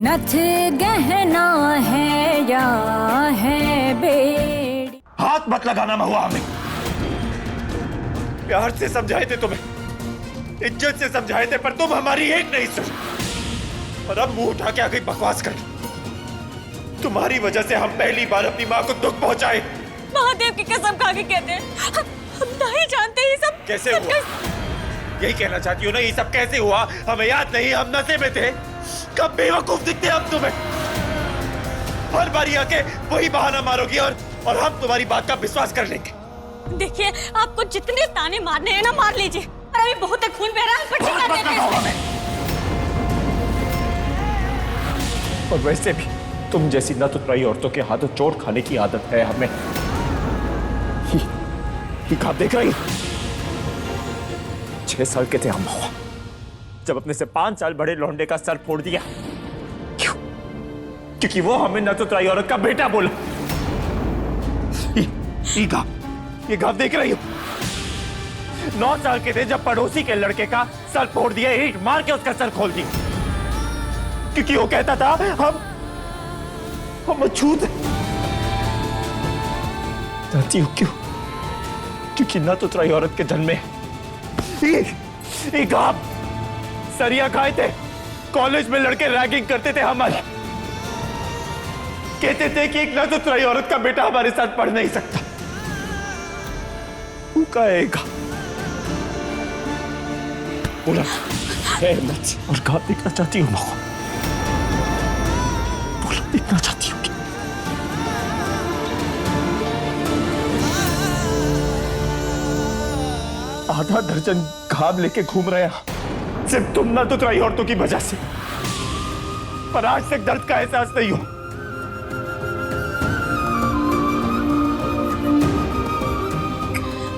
नथ गहना है या है बेड़ी। हाथ मत लगाना महुआ, हमें प्यार से समझाए थे, तुम्हें इज्जत से समझाए थे, पर तुम हमारी एक नहीं सुनी और अब मुंह उठा के आ गई बकवास कर। तुम्हारी वजह से हम पहली बार अपनी माँ को दुख पहुंचाए। महादेव की कसम खा के कहते हैं, हम नहीं जानते ये सब कैसे हुआ। यही कहना चाहती हो ना, ये सब कैसे हुआ? हमें याद नहीं, हम नशे में थे। कब बेवकूफ दिखते हम तुम्हें। हर बारी आके वही बहाना मारोगी और हम तुम्हारी बात का विश्वास कर लेंगे। देखिए, आपको जितने ताने मारने हैं ना मार लीजिए, पर अभी बहुत खून बह रहा है, पट्टी कर देते हैं। और वैसे भी तुम जैसी न तुतराई औरतों के हाथों चोट खाने की आदत है हमें। ये कब देख रही? 6 साल के थे हम हुआ जब अपने से 5 साल बड़े लौंडे का सर फोड़ दिया। क्यों? क्योंकि वो हमें न तुतराई औरत का बेटा बोला। ये घाव देख रही हो? 9 साल के थे जब पड़ोसी के लड़के का सर फोड़ दिया, ईंट मार के उसका सर खोल दिया, क्योंकि वो कहता था हम अछूत हैं। जानती हो क्यों? क्योंकि न तुतराई औरत के जन्म में एक आप सरिया खाए थे। कॉलेज में लड़के रैगिंग करते थे हमारी, कहते थे कि एक न तुतराई औरत का बेटा हमारे साथ पढ़ नहीं सकता। वो कहेगा बोला मत और घाव देखना चाहती हूँ। बोला देखना चाहती हूँ। आधा दर्जन घाव लेके घूम रहे हैं सिर्फ तुम न तुतराई औरतों की वजह से, पर आज तक दर्द का एहसास नहीं हो।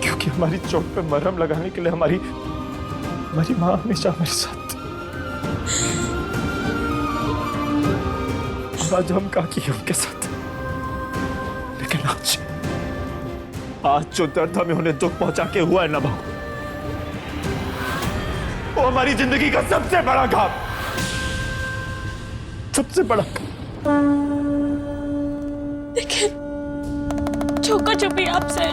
क्योंकि हमारी चोट पे मरहम लगाने के लिए हमारी माँ हमेशा मेरे साथ। आज हम काकी है उनके साथ, लेकिन आज जो दर्द हमें उन्हें दुख पहुंचा के हुआ है ना बहू, वो हमारी जिंदगी का सबसे बड़ा घाव, सबसे बड़ा। देखिए, छुपा छुपी आपसे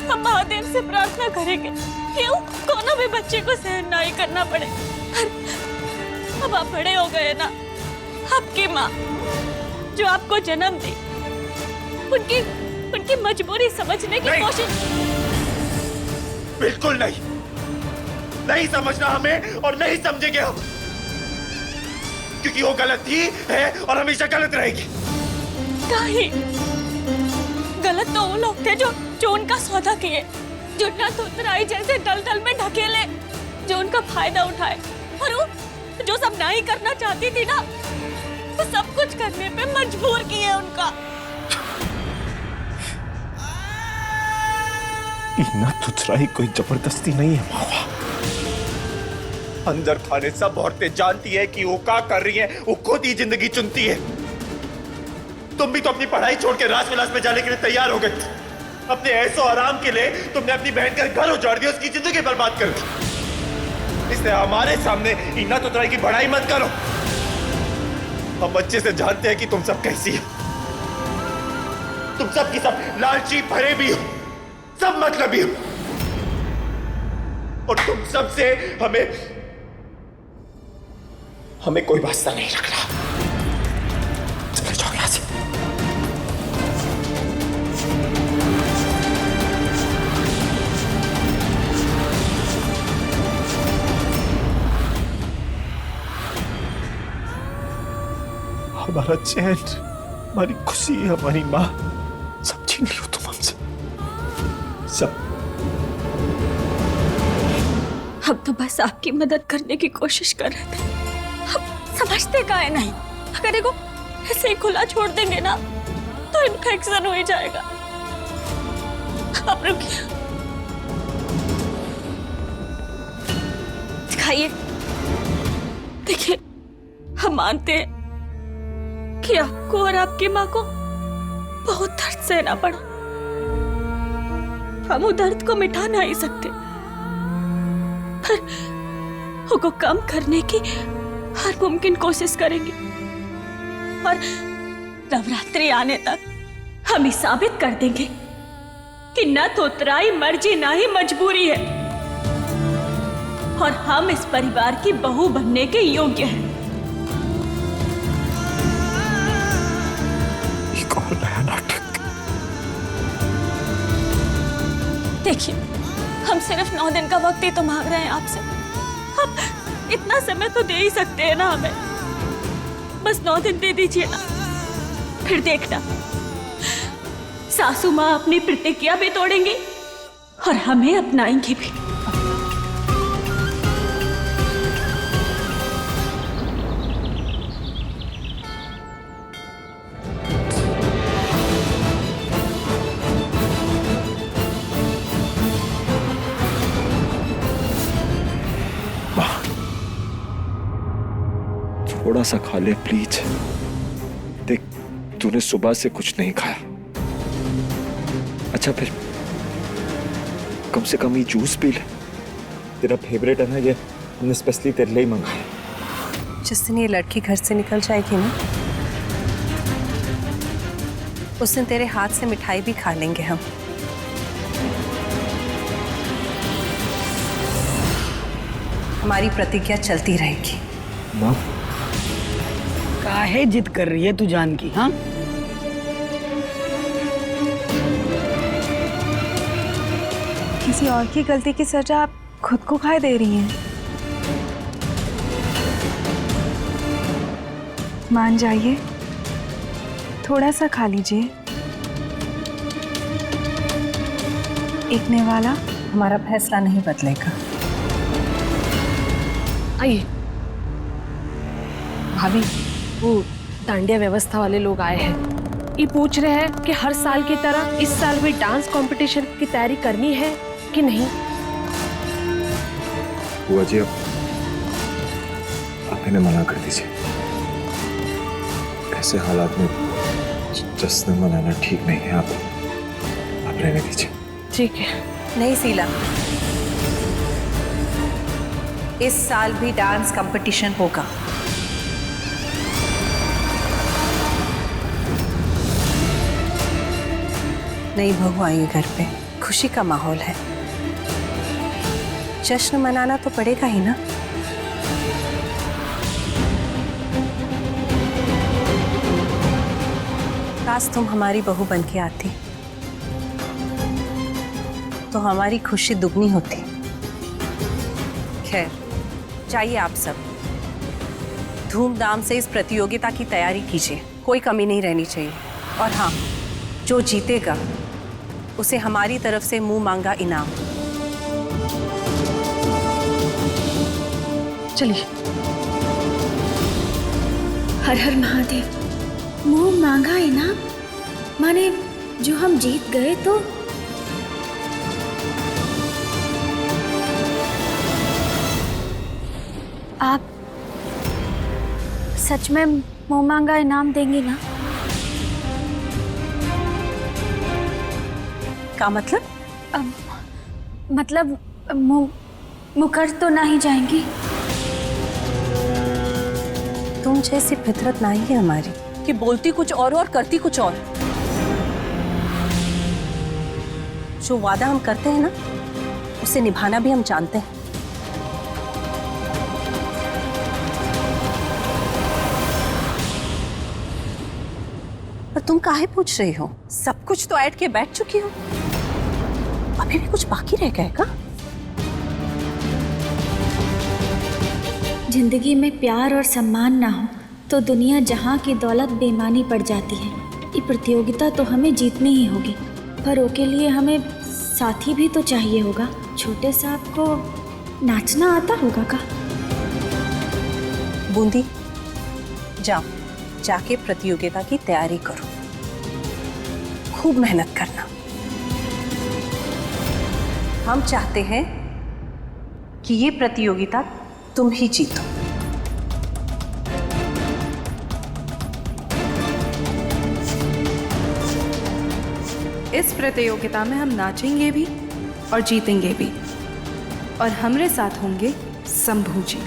हम महादेव से प्रार्थना करेंगे कि कोनो भी बच्चे को सहन नहीं करना पड़े। अब आप बड़े हो गए ना, आपकी माँ जो आपको जन्म दी, उनकी मजबूरी समझने की कोशिश। बिल्कुल नहीं समझना हमें और नहीं समझेंगे हम, क्योंकि वो गलत थी, है और हमेशा गलत रहेगी। नहीं, गलत तो वो लोग थे जो उनका सौदा किए, जो न तुतराई जैसे दलदल में ढकेले, जो उनका फायदा उठाए, और वो जो सब नहीं करना चाहती थी ना, वो सब कुछ करने पे मजबूर किए उनका। न तुतराई कोई जबरदस्ती नहीं है मावा। अंदर खाने सब औरतें जानती है कि वो क्या कर रही है, वो खुद ही जिंदगी चुनती है। तुम भी तो अपनी पढ़ाई छोड़ के राजविलास में जाने के लिए तैयार हो गए। अपने ऐसो आराम के लिए तुमने अपनी बहन का घर उजाड़ दिया, उसकी जिंदगी बर्बाद कर दी। इसलिए हमारे सामने इन्ना तुतराई की बड़ाई मत करो। हम अच्छे से जानते हैं कि तुम सब कैसी हो। तुम सब की सब लालची भरे भी हो, सब मतलबी हो, और तुम सबसे हमें कोई वास्ता नहीं रखना। चले जाओ यहां से। हमारा चैन, हमारी खुशी, हमारी मां, सब छीन लियो तुम हमसे, सब। हम तो बस आपकी मदद करने की कोशिश कर रहे थे। हम समझते का है नहीं, अगर देखो ऐसे ही खुला छोड़ देंगे ना तो इन्फेक्शन हो ही जाएगा। आप रुकिए, दिखाइए। देखिए, हम मानते हैं कि आपको और आपकी माँ को बहुत दर्द सहना पड़ा। हम वो दर्द को मिटा नहीं सकते, पर उसको कम करने की हर मुमकिन कोशिश करेंगे और नवरात्रि आने तक हम ही साबित कर देंगे कि न तो उतराई मर्जी ना ही मजबूरी है और हम इस परिवार की बहू बनने के योग्य हैं। एक और नया नाटक। देखिए, हम सिर्फ 9 दिन का वक्त ही तो मांग रहे हैं आपसे। अब इतना समय तो दे ही सकते हैं ना हमें। बस 9 दिन दे दीजिए ना, फिर देखना सासू माँ अपनी प्रतिज्ञा भी तोड़ेंगी और हमें अपनाएंगी भी। थोड़ा सा खा ले प्लीज। देख, तूने सुबह से कुछ नहीं खाया। अच्छा फिर कम से कम ये जूस पी ले, तेरा फेवरेट है ना ये, हमने स्पेशली तेरे लिए ही मंगाया। जिस दिन ये लड़की घर से निकल जाएगी ना, उस दिन तेरे हाथ से मिठाई भी खा लेंगे हम। हमारी प्रतिज्ञा चलती रहेगी। माँ, काहे जिद कर रही है तू जानकी? हाँ, किसी और की गलती की सजा आप खुद को खाए दे रही हैं। मान जाइए, थोड़ा सा खा लीजिए। एक नेवाला। हमारा फैसला नहीं बदलेगा। आइए भाभी, वो डांडिया व्यवस्था वाले लोग आए हैं। ये पूछ रहे हैं कि हर साल की तरह इस साल भी डांस कंपटीशन की तैयारी करनी है कि नहीं। बुआ जी, अब आप इन्हें मना कर दीजिए। ऐसे हालात में जश्न मनाना ठीक नहीं है। आप रहने दीजिए। ठीक है। नहीं शीला, इस साल भी डांस कंपटीशन होगा। नई बहू आई है घर पे, खुशी का माहौल है, जश्न मनाना तो पड़ेगा ही ना। काश तुम हमारी बहू बन के आती तो हमारी खुशी दुगनी होती। खैर, चाहिए आप सब धूमधाम से इस प्रतियोगिता की तैयारी कीजिए, कोई कमी नहीं रहनी चाहिए। और हाँ, जो जीतेगा उसे हमारी तरफ से मुंह मांगा इनाम। चलिए। हर हर महादेव। मुंह मांगा इनाम माने जो हम जीत गए तो? आप सच में मुंह मांगा इनाम देंगी ना? का मतलब? मतलब मुकर तो नहीं जाएंगी? तुम जैसी फितरत नहीं है हमारी कि बोलती कुछ और करती कुछ और। जो वादा हम करते हैं ना, उसे निभाना भी हम जानते हैं। पर तुम काहे पूछ रही हो? सब कुछ तो ऐड के बैठ चुकी हो, अभी भी कुछ बाकी रह गया का? जिंदगी में प्यार और सम्मान ना हो तो दुनिया जहाँ की दौलत बेमानी पड़ जाती है। ये प्रतियोगिता तो हमें जीतनी ही होगी, पर उसके लिए हमें साथी भी तो चाहिए होगा। छोटे साहब को नाचना आता होगा का? बूंदी, जाओ, जाके प्रतियोगिता की तैयारी करो, खूब मेहनत करना। हम चाहते हैं कि ये प्रतियोगिता तुम ही जीतो। इस प्रतियोगिता में हम नाचेंगे भी और जीतेंगे भी, और हमारे साथ होंगे शंभू जी।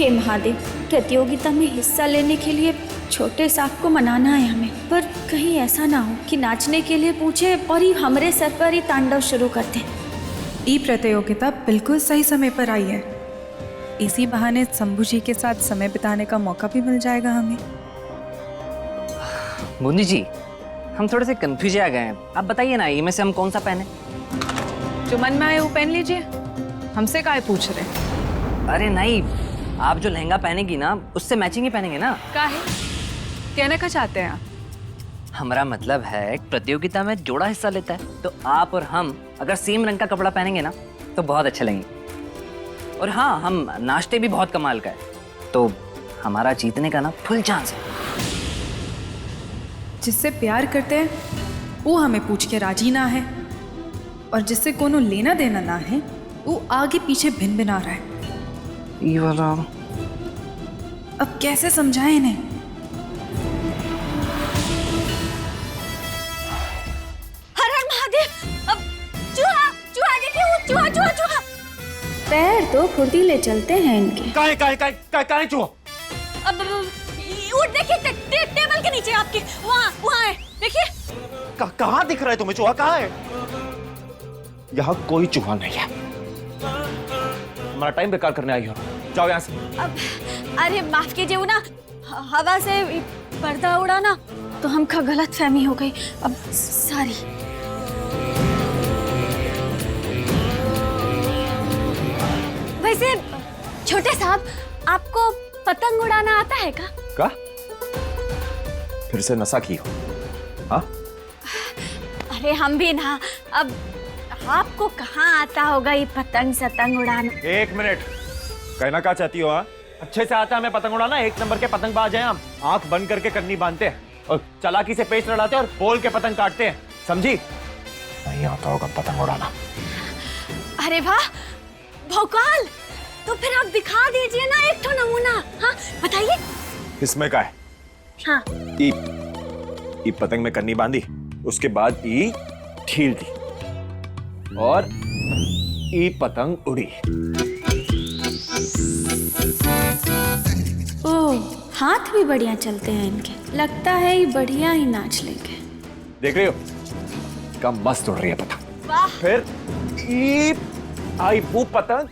हे महादेव, प्रतियोगिता में हिस्सा लेने के लिए छोटे सांप को मनाना है हमें, पर कहीं ऐसा ना हो कि नाचने के लिए पूछे और ही हमारे सर पर ही तांडव शुरू कर दे। ये प्रतियोगिता बिल्कुल सही समय पर आई है। इसी बहाने शंभू जी के साथ समय बिताने का मौका भी मिल जाएगा हमें। बूंदी जी, हम थोड़े से कंफ्यूज आ गए हैं। आप बताइए ना, इनमें से हम कौन सा पहने? जो मन में आए वो पहन लीजिए, हमसे काहे पूछ रहे? अरे नहीं, आप जो लहंगा पहनेगी ना उससे मैचिंग ही पहनेंगे ना। काहे? कहने का चाहते हैं आप? हमारा मतलब है प्रतियोगिता में जोड़ा हिस्सा लेता है, तो आप और हम अगर सेम रंग का कपड़ा पहनेंगे ना तो बहुत अच्छे लगेंगे। और हाँ, हम नाचते भी बहुत कमाल का है, तो हमारा जीतने का ना फुल चांस है। जिससे प्यार करते हैं वो हमें पूछ के राजी ना है, और जिससे कोनो लेना देना ना है वो आगे पीछे भिन भिन आ रहा है। ये वाला अब कैसे समझाएं इन्हें? हर हर महादेव! अब चूहा चूहा देखिए, वो चूहा चूहा चूहा! पैर तो फुर्तीले चलते हैं इनके। काहे चूहा? अब वो देखिए टेबल के नीचे आपके, वहाँ है, देखिए। कहाँ दिख रहा है तुम्हें चूहा? कहाँ है? यहाँ कोई चूहा नहीं है। हमारा टाइम बेकार करने आई हो, जाओ यहाँ से। अब अरे माफ कीजिए, वो ना हवा से पर्दा उड़ा ना, तो हमका गलत फहमी हो गई। अब सॉरी। वैसे छोटे साहब, आपको पतंग उड़ाना आता है का? फिर से नशा की हो? हाँ? अरे हम भी ना, अब आपको कहाँ आता होगा ये पतंग सतंग उड़ाना? एक मिनट, कहना क्या चाहती हो? हाँ, अच्छे से आता है हमें पतंग उड़ाना। एक नंबर के पतंगबाज हैं हम। आंख बंद करके करनी बांधते हैं और चालाकी से पेच लड़ाते हैं और बोल के पतंग काटते हैं, समझी? नहीं आता होगा पतंग उड़ाना। अरे वाह भोकाल, तो फिर आप दिखा दीजिए ना एक ठो नमूना। हाँ बताइए। इसमें क्या है? हाँ ई पतंग में कन्नी बांधी, उसके बाद ई ढील दी और ई पतंग उड़ी। ओह, हाथ भी बढ़िया चलते हैं इनके, लगता है ये बढ़िया ही नाच लेंगे। देख रही हो, क्या मस्त उड़ रही है पतंग। वाह। फिर ई आई वो पतंग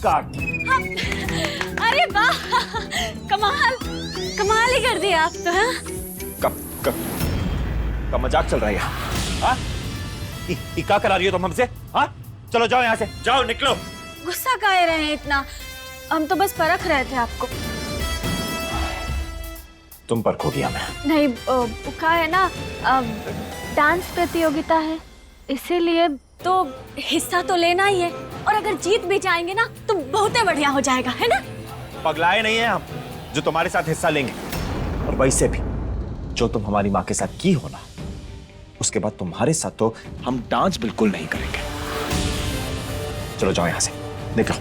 काट। अरे वाह, कमाल कमाल ही कर दिया आप तो। हाँ? कब मजाक चल रहा है यहाँ? हाँ? क्या करा रही हो तुम हमसे? हाँ? चलो जाओ यहाँ से, जाओ निकलो। गुस्सा काहे रहे हैं इतना? हम तो बस परख रहे थे आपको। तुम परखो गया मैं। नहीं, क्या है ना, डांस प्रतियोगिता है, इसीलिए तो हिस्सा तो लेना ही है, और अगर जीत भी जाएंगे ना तो बहुत बढ़िया हो जाएगा, है ना? पगलाए नहीं है हम जो तुम्हारे साथ हिस्सा लेंगे। और वैसे भी जो तुम हमारी माँ के साथ की हो ना, उसके बाद तुम्हारे साथ तो हम डांस बिल्कुल नहीं करेंगे। चलो जाओ यहाँ से, निकलो।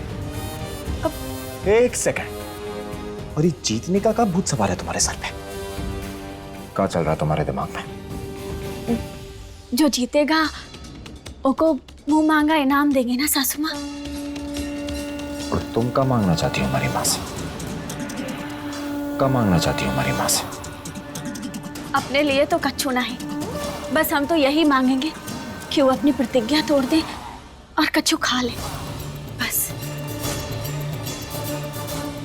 एक सेकंड, और ये जीतने का भूत सवार है तुम्हारे सर पे? क्या चल रहा है तुम्हारे दिमाग में? जो जीतेगा उसको मुंह मांगा इनाम देंगे ना सासू माँ। और तुम क्या मांगना चाहती हो हमारी माँ से? क्या मांगना चाहती हो हमारी माँ से? अपने लिए तो कच्छू नहीं, बस हम तो यही मांगेंगे कि वो अपनी प्रतिज्ञा तोड़ दे और कच्छू खा ले, बस।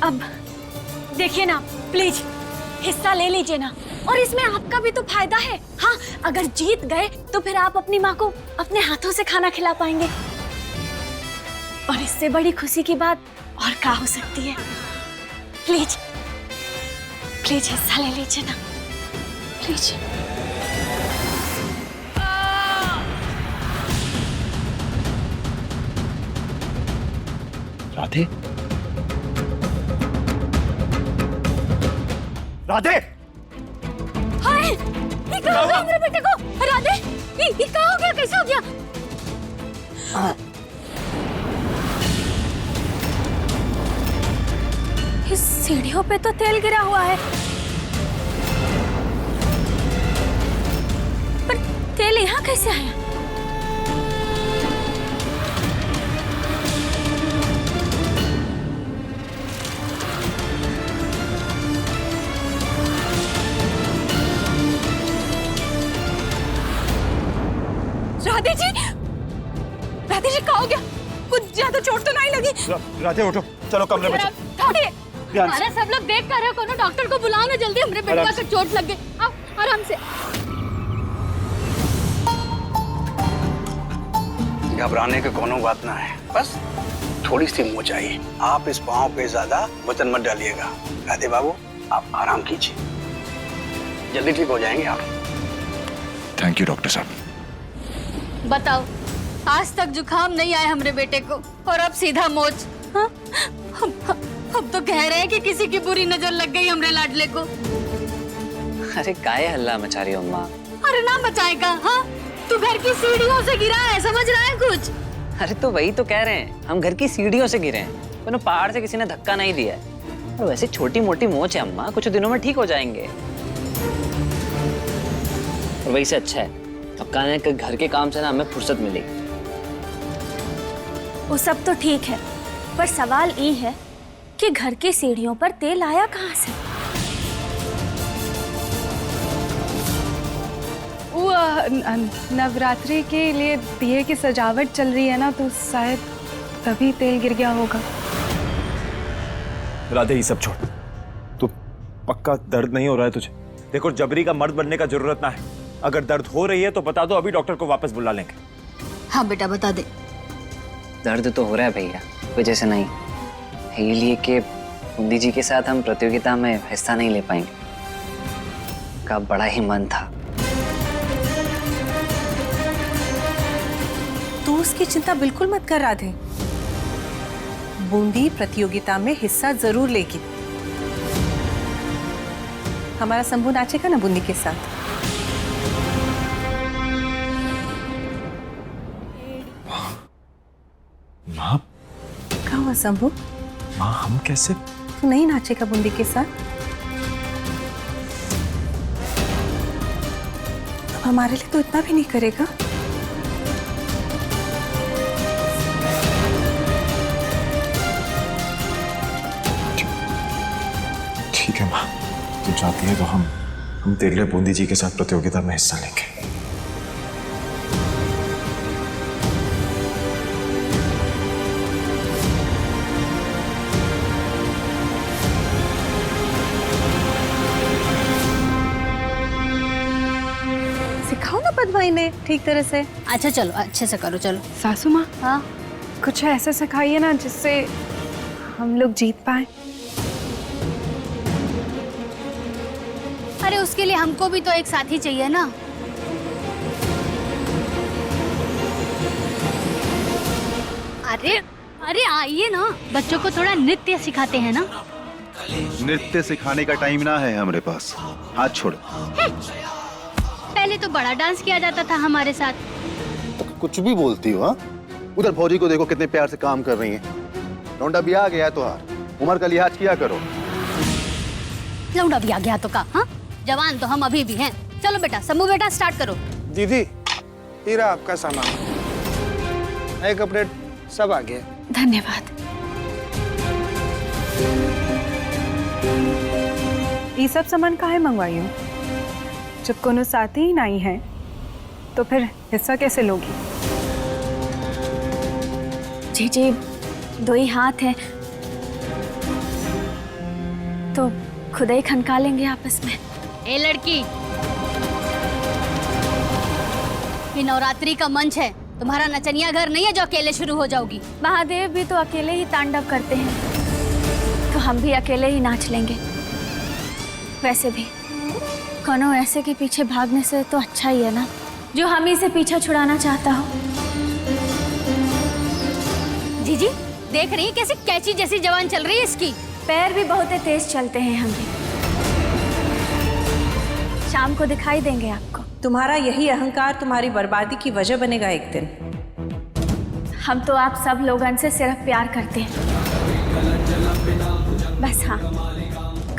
अब देखिए ना, प्लीज हिस्सा ले लीजिए ना, और इसमें आपका भी तो फायदा है। हाँ, अगर जीत गए तो फिर आप अपनी माँ को अपने हाथों से खाना खिला पाएंगे, और इससे बड़ी खुशी की बात और क्या हो सकती है? प्लीज प्लीज हिस्सा ले लीजिए ना, प्लीज। राधे, राधे, हाय, ये क्या हो गया मेरे बेटे को? राधे, ये क्या हो गया? कैसे हो गया? इस सीढ़ियों पे तो तेल गिरा हुआ है, पर तेल यहाँ कैसे आया? ज्यादा चोट तो नहीं लगी? राधे उठो, चलो कमरे में चलो। ध्यान से। अरे सब लोग देख कर रहे हो, कोनो डॉक्टर को बुलाओ ना जल्दी, हमरे बेटवा आराम को चोट लग गई। आओ आराम से। घबराने की कोनो बात ना है, बस थोड़ी सी मोच चाहिए। आप इस पाँव पे ज्यादा वजन मत डालिएगा। राधे बाबू आप आराम कीजिए, जल्दी ठीक हो जाएंगे आप। थैंक यू डॉक्टर साहब। बताओ, आज तक जुकाम नहीं आया हमरे बेटे को और अब सीधा मोच। हाँ? अब तो कह रहे हैं कि किसी की बुरी नजर लग गई हमरे लाडले को। अरे काहे हल्ला मचा रही हो अम्मा? अरे ना बचाएगा। हाँ, तू घर की सीढ़ियों से गिरा है, समझ रहा है कुछ? अरे तो वही तो कह रहे हैं, हम घर की सीढ़ियों से गिरे हैं, पर पहाड़ से किसी ने धक्का नहीं दिया है। और वैसे छोटी मोटी मोच है अम्मा, कुछ दिनों में ठीक हो जाएंगे। और वही से अच्छा है, अब कहने के घर के काम से ना हमें फुर्सत मिलेगी। वो सब तो ठीक है, पर सवाल ये है कि घर की सीढ़ियों पर तेल आया कहाँ से? वो नवरात्रि के लिए दिए की सजावट चल रही है ना, तो शायद तभी तेल गिर गया होगा। राधे ये सब छोड़, तू पक्का दर्द नहीं हो रहा है तुझे? देखो जबरी का मर्द बनने का जरूरत ना है, अगर दर्द हो रही है तो बता दो, अभी डॉक्टर को वापस बुला लेंगे। हाँ बेटा बता दे। दर्द तो हो रहा है भैया, वजह से नहीं, ये लिए कि बूंदी जी के साथ हम प्रतियोगिता में हिस्सा नहीं ले पाएंगे। का बड़ा ही मन था। तू उसकी चिंता बिल्कुल मत कर राधे, बूंदी प्रतियोगिता में हिस्सा जरूर लेगी। हमारा शंभू नाचेगा ना बूंदी के साथ। माँ, क्या हुआ शंभू? माँ हम कैसे? तू नहीं नाचेगा बूंदी के साथ? अब हमारे लिए तो इतना भी नहीं करेगा। ठीक है माँ, तू चाहती है तो हम तेरे लिए बूंदी जी के साथ प्रतियोगिता में हिस्सा लेंगे। सिखाओ ना पद्मा इन्हें ठीक तरह से। अच्छा चलो, अच्छे से करो चलो। सासू माँ, हाँ कुछ ऐसा सिखाइए ना जिससे हम लोग जीत पाए। अरे उसके लिए हमको भी तो एक साथी चाहिए ना। अरे अरे आइए ना, बच्चों को थोड़ा नृत्य सिखाते हैं ना। नृत्य सिखाने का टाइम ना है हमारे पास, हाथ छोड़। पहले तो बड़ा डांस किया जाता था हमारे साथ। तो कुछ भी बोलती हो? हाँ, उधर फौजी को देखो कितने प्यार से काम कर रही हैं। लौंडा भी आ गया है तो हार, उम्र का लिहाज किया करो। लौंडा भी आ गया तो का? हाँ, जवान तो हम अभी भी हैं। चलो बेटा, शंभू बेटा स्टार्ट करो। दीदी, हीरा आपका सामान, नए कपड़े सब आ गए। धन्यवाद। ये सब सामान काहे मंगवाई हो? जब कोनो साथी ही नहीं है तो फिर हिस्सा कैसे लोगी? जी जी, दो ही हाथ है तो खुद ही खनका लेंगे आपस में। ए लड़की, ये नवरात्रि का मंच है, तुम्हारा नचनिया घर नहीं है जो अकेले शुरू हो जाओगी। महादेव भी तो अकेले ही तांडव करते हैं, तो हम भी अकेले ही नाच लेंगे। वैसे भी कोनो ऐसे के पीछे भागने से तो अच्छा ही है ना, जो हम ही से पीछा छुड़ाना चाहता हो। जीजी देख रही है कैसे कैची जैसी जवान चल रही है इसकी। पैर भी बहुत तेज चलते हैं हम भी। शाम को दिखाई देंगे आपको। तुम्हारा यही अहंकार तुम्हारी बर्बादी की वजह बनेगा एक दिन। हम तो आप सब लोगों से सिर्फ प्यार करते हैं। बस हाँ,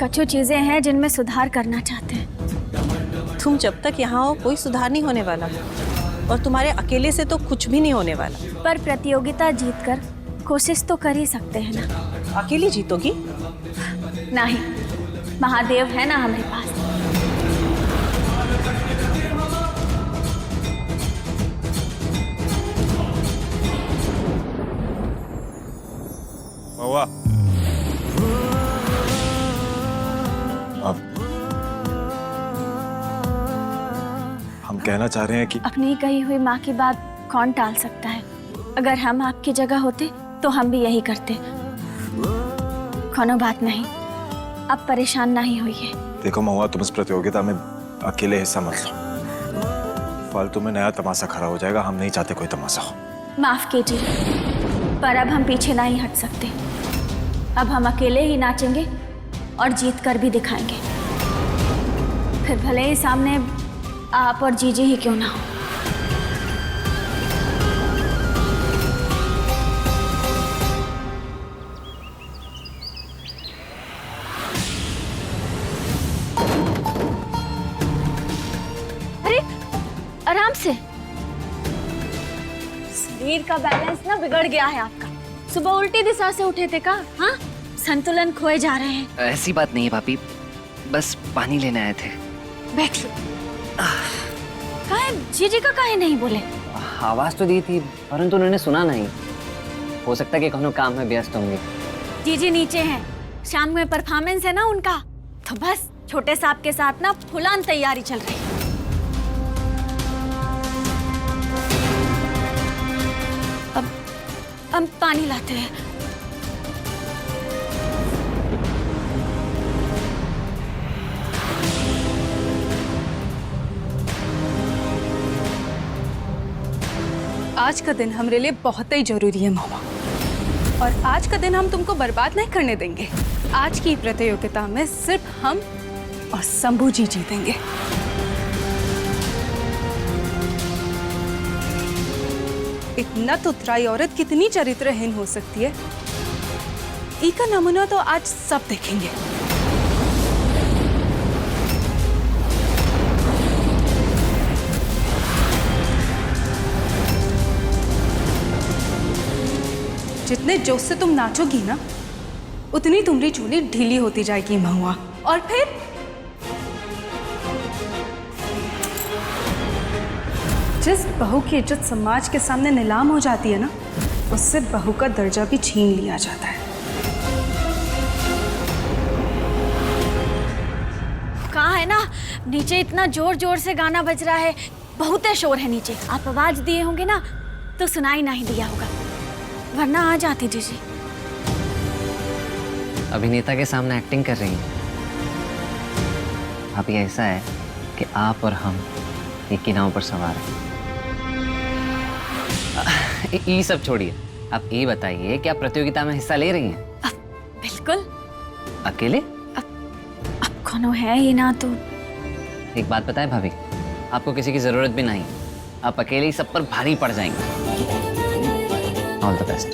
कुछ चीजें हैं जिनमें सुधार करना चाहते हैं। तुम जब तक यहाँ हो कोई सुधार नहीं होने वाला, और तुम्हारे अकेले से तो कुछ भी नहीं होने वाला। पर प्रतियोगिता जीतकर कोशिश तो कर ही सकते हैं ना। अकेली जीतोगी? नहीं, महादेव है ना हमारे पास। महुआ। अब हम कहना चाह रहे हैं कि अपनी कही हुई माँ की बात कौन टाल सकता है? अगर हम आपकी जगह होते तो हम भी यही करते। कोनो बात नहीं, अब परेशान नहीं होइए। देखो महुआ, तुम इस प्रतियोगिता में अकेले हिस्सा मत लो। फालतू में नया तमाशा खड़ा हो जाएगा, हम नहीं चाहते कोई तमाशा हो। माफ कीजिए, पर अब हम पीछे नहीं हट सकते। अब हम अकेले ही नाचेंगे और जीत कर भी दिखाएंगे, फिर भले ही सामने आप और जीजी ही क्यों ना हो। अरे आराम से, शरीर का बैलेंस ना बिगड़ गया है आपका। सुबह उल्टी दिशा से उठे थे का? हाँ, संतुलन खोए जा रहे हैं। ऐसी बात नहीं है भाभी, बस पानी लेने आए थे। बैठिए। काहे जीजी का काहे नहीं बोले? आवाज तो दी थी, परंतु उन्होंने सुना नहीं। हो सकता है कि कोनो काम में व्यस्त होंगे। जीजी नीचे हैं, शाम में परफॉर्मेंस है ना उनका, तो बस छोटे साहब के साथ ना फुलान तैयारी चल रही है। अब हम पानी लाते हैं। आज का दिन हमारे लिए बहुत ही जरूरी है महुआ, और आज का दिन हम तुमको बर्बाद नहीं करने देंगे। आज की प्रतियोगिता में सिर्फ हम और शंभू जी जीतेंगे। इतना तुतराई औरत कितनी चरित्रहीन हो सकती है, इसका नमूना तो आज सब देखेंगे। जितने जोश से तुम नाचोगी ना, उतनी तुम्हारी चूली ढीली होती जाएगी महुआ। और फिर जिस बहू की इज्जत समाज के सामने नीलाम हो जाती है ना, उससे बहू का दर्जा भी छीन लिया जाता है। कहाँ है ना, नीचे इतना जोर जोर से गाना बज रहा है, बहुत शोर है नीचे। आप आवाज दिए होंगे ना तो सुनाई नहीं दिया होगा, वरना आ जाती जीजी। अभिनेता के सामने एक्टिंग कर रही हैं। अब ये ऐसा है कि आप और हम एक ही नाव पर सवार हैं। ये सब छोड़िए, आप ये बताइए कि आप प्रतियोगिता में हिस्सा ले रही हैं? बिल्कुल। अकेले? अब कोनो है ही ना तो। एक बात बताएं भाभी, आपको किसी की जरूरत भी नहीं, आप अकेले ही सब पर भारी पड़ जाएंगे। All the best.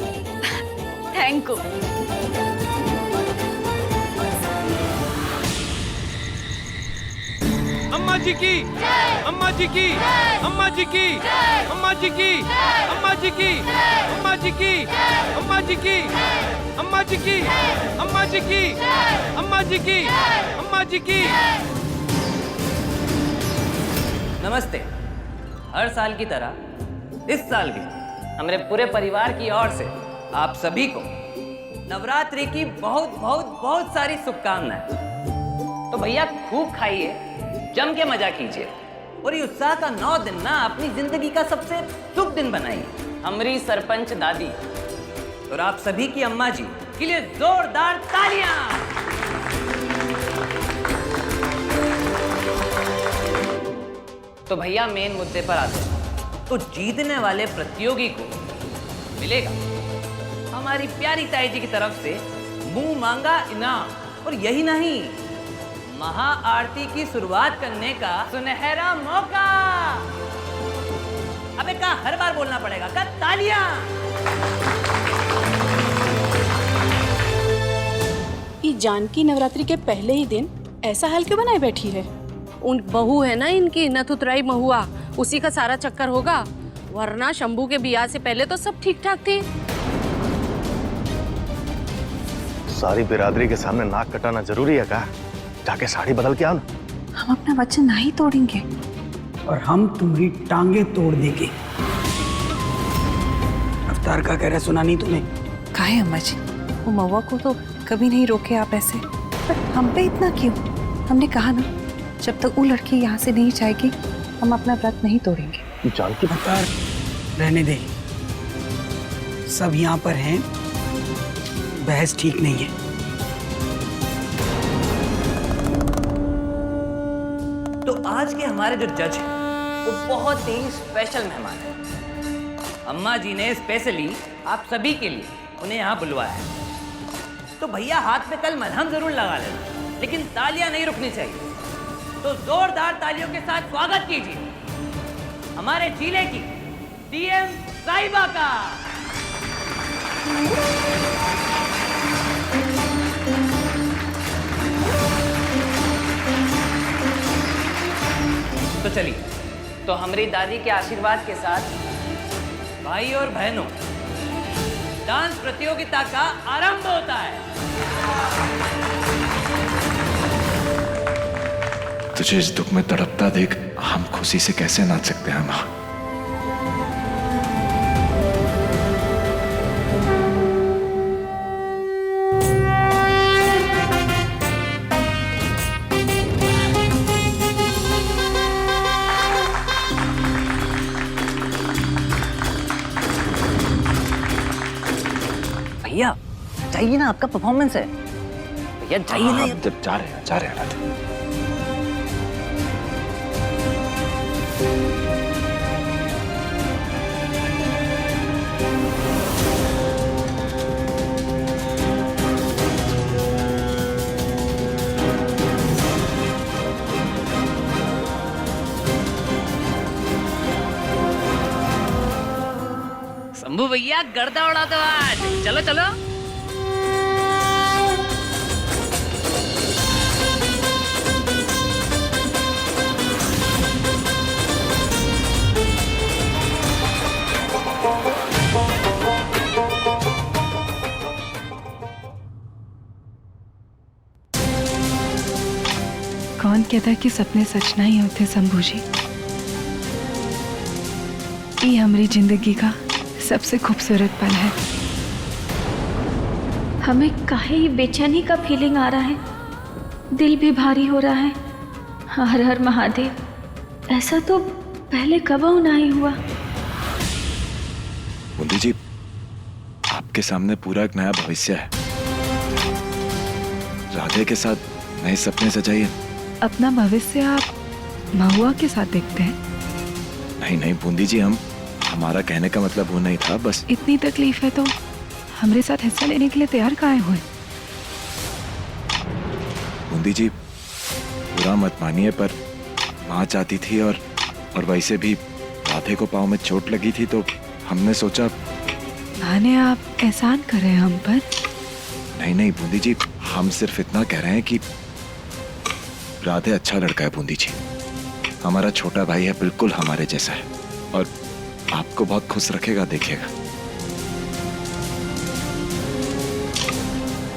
Thank you. अम्मा जी की, अम्मा जी की, अम्मा जी की, अम्मा जी की, अम्मा जी की, अम्मा जी की, अम्मा जी की, अम्मा जी की, अम्मा जी की, अम्मा जी की, अम्मा जी की। नमस्ते। हर साल की तरह इस साल भी हमारे पूरे परिवार की ओर से आप सभी को नवरात्रि की बहुत बहुत बहुत सारी शुभकामनाएं। तो भैया खूब खाइए, जम के मजा कीजिए और ये उत्साह का 9 दिन ना अपनी जिंदगी का सबसे शुभ दिन बनाइए। हमारी सरपंच दादी और आप सभी की अम्मा जी के लिए जोरदार तालियां। तो भैया मेन मुद्दे पर आते हैं। तो जीतने वाले प्रतियोगी को मिलेगा हमारी प्यारी ताई जी की तरफ से मुंह मांगा इनाम, और यही नहीं, महाआरती की शुरुआत करने का सुनहरा मौका। अबे का हर बार बोलना पड़ेगा का? तालियां। ये जानकी नवरात्रि के पहले ही दिन ऐसा हाल क्यों बनाए बैठी है? उन बहू है ना इनकी नथुतराई महुआ, उसी का सारा चक्कर होगा, वरना शंभू के बियाह से पहले तो सब ठीक ठाक थे। सारी बिरादरी के सामने नाक कटाना जरूरी है क्या? जाके साड़ी बदल के आओ ना। हम अपना वचन नहीं तोड़ेंगे और हम तुम्हारी टांगे तोड़ देंगे। अवतार का कह रहा सुना नहीं तूने? काहे अम्मा जी, वो महुआ को तो कभी नहीं रोके आप ऐसे, पर हम पे इतना क्यों? हमने कहा ना, जब तक वो लड़की यहाँ से नहीं जाएगी हम अपना व्रत नहीं तोड़ेंगे। जानकी अवतार, रहने दे। सब यहाँ पर हैं, बहस ठीक नहीं है। तो आज के हमारे जो जज हैं वो बहुत ही स्पेशल मेहमान हैं। अम्मा जी ने स्पेशली आप सभी के लिए उन्हें यहाँ बुलवाया है। तो भैया हाथ में कल मलहम जरूर लगा लेना, लेकिन तालियां नहीं रुकनी चाहिए। तो जोरदार तालियों के साथ स्वागत कीजिए हमारे जिले की डीएम साहिबा का। तो चलिए, तो हमारी दादी के आशीर्वाद के साथ भाई और बहनों, डांस प्रतियोगिता का आरंभ होता है। तुझे इस दुख में तड़पता देख हम खुशी से कैसे नाच सकते हैं माँ? भैया जाइए ना, आपका परफॉर्मेंस है। भैया जाइए ना। जब जा रहे हैं राधे। शंभू भैया गर्दा उड़ा दो आज। चलो चलो। कौन कहता है कि सपने सच नहीं होते शंभू जी? ये हमारी जिंदगी का सबसे खूबसूरत पल है। हमें काहे ही बेचैनी का फीलिंग आ रहा है, दिल भी भारी हो रहा है। हर हर महादेव, ऐसा तो पहले कबहू नहीं हुआ। बूंदी जी, आपके सामने पूरा एक नया भविष्य है। राधे के साथ नए सपने सजाइए। अपना भविष्य आप महुआ के साथ देखते हैं? नहीं नहीं बूंदी जी, हमारा कहने का मतलब वो नहीं था, बस इतनी तकलीफ है तो हमारे साथ हिस्सा लेने के लिए तैयार काहे हुए? बूंदी जी बुरा मत मानिए, पर माँ चाहती थी और वैसे भी राधे को पाँव में चोट लगी थी, तो हमने सोचा। माँ ने आप एहसान कर रहे हैं हम पर? नहीं नहीं बूंदी जी, हम सिर्फ इतना कह रहे हैं कि राधे अच्छा लड़का है बूंदी जी। हमारा छोटा भाई है, बिल्कुल हमारे जैसा है, और आपको बहुत खुश रखेगा, देखिएगा।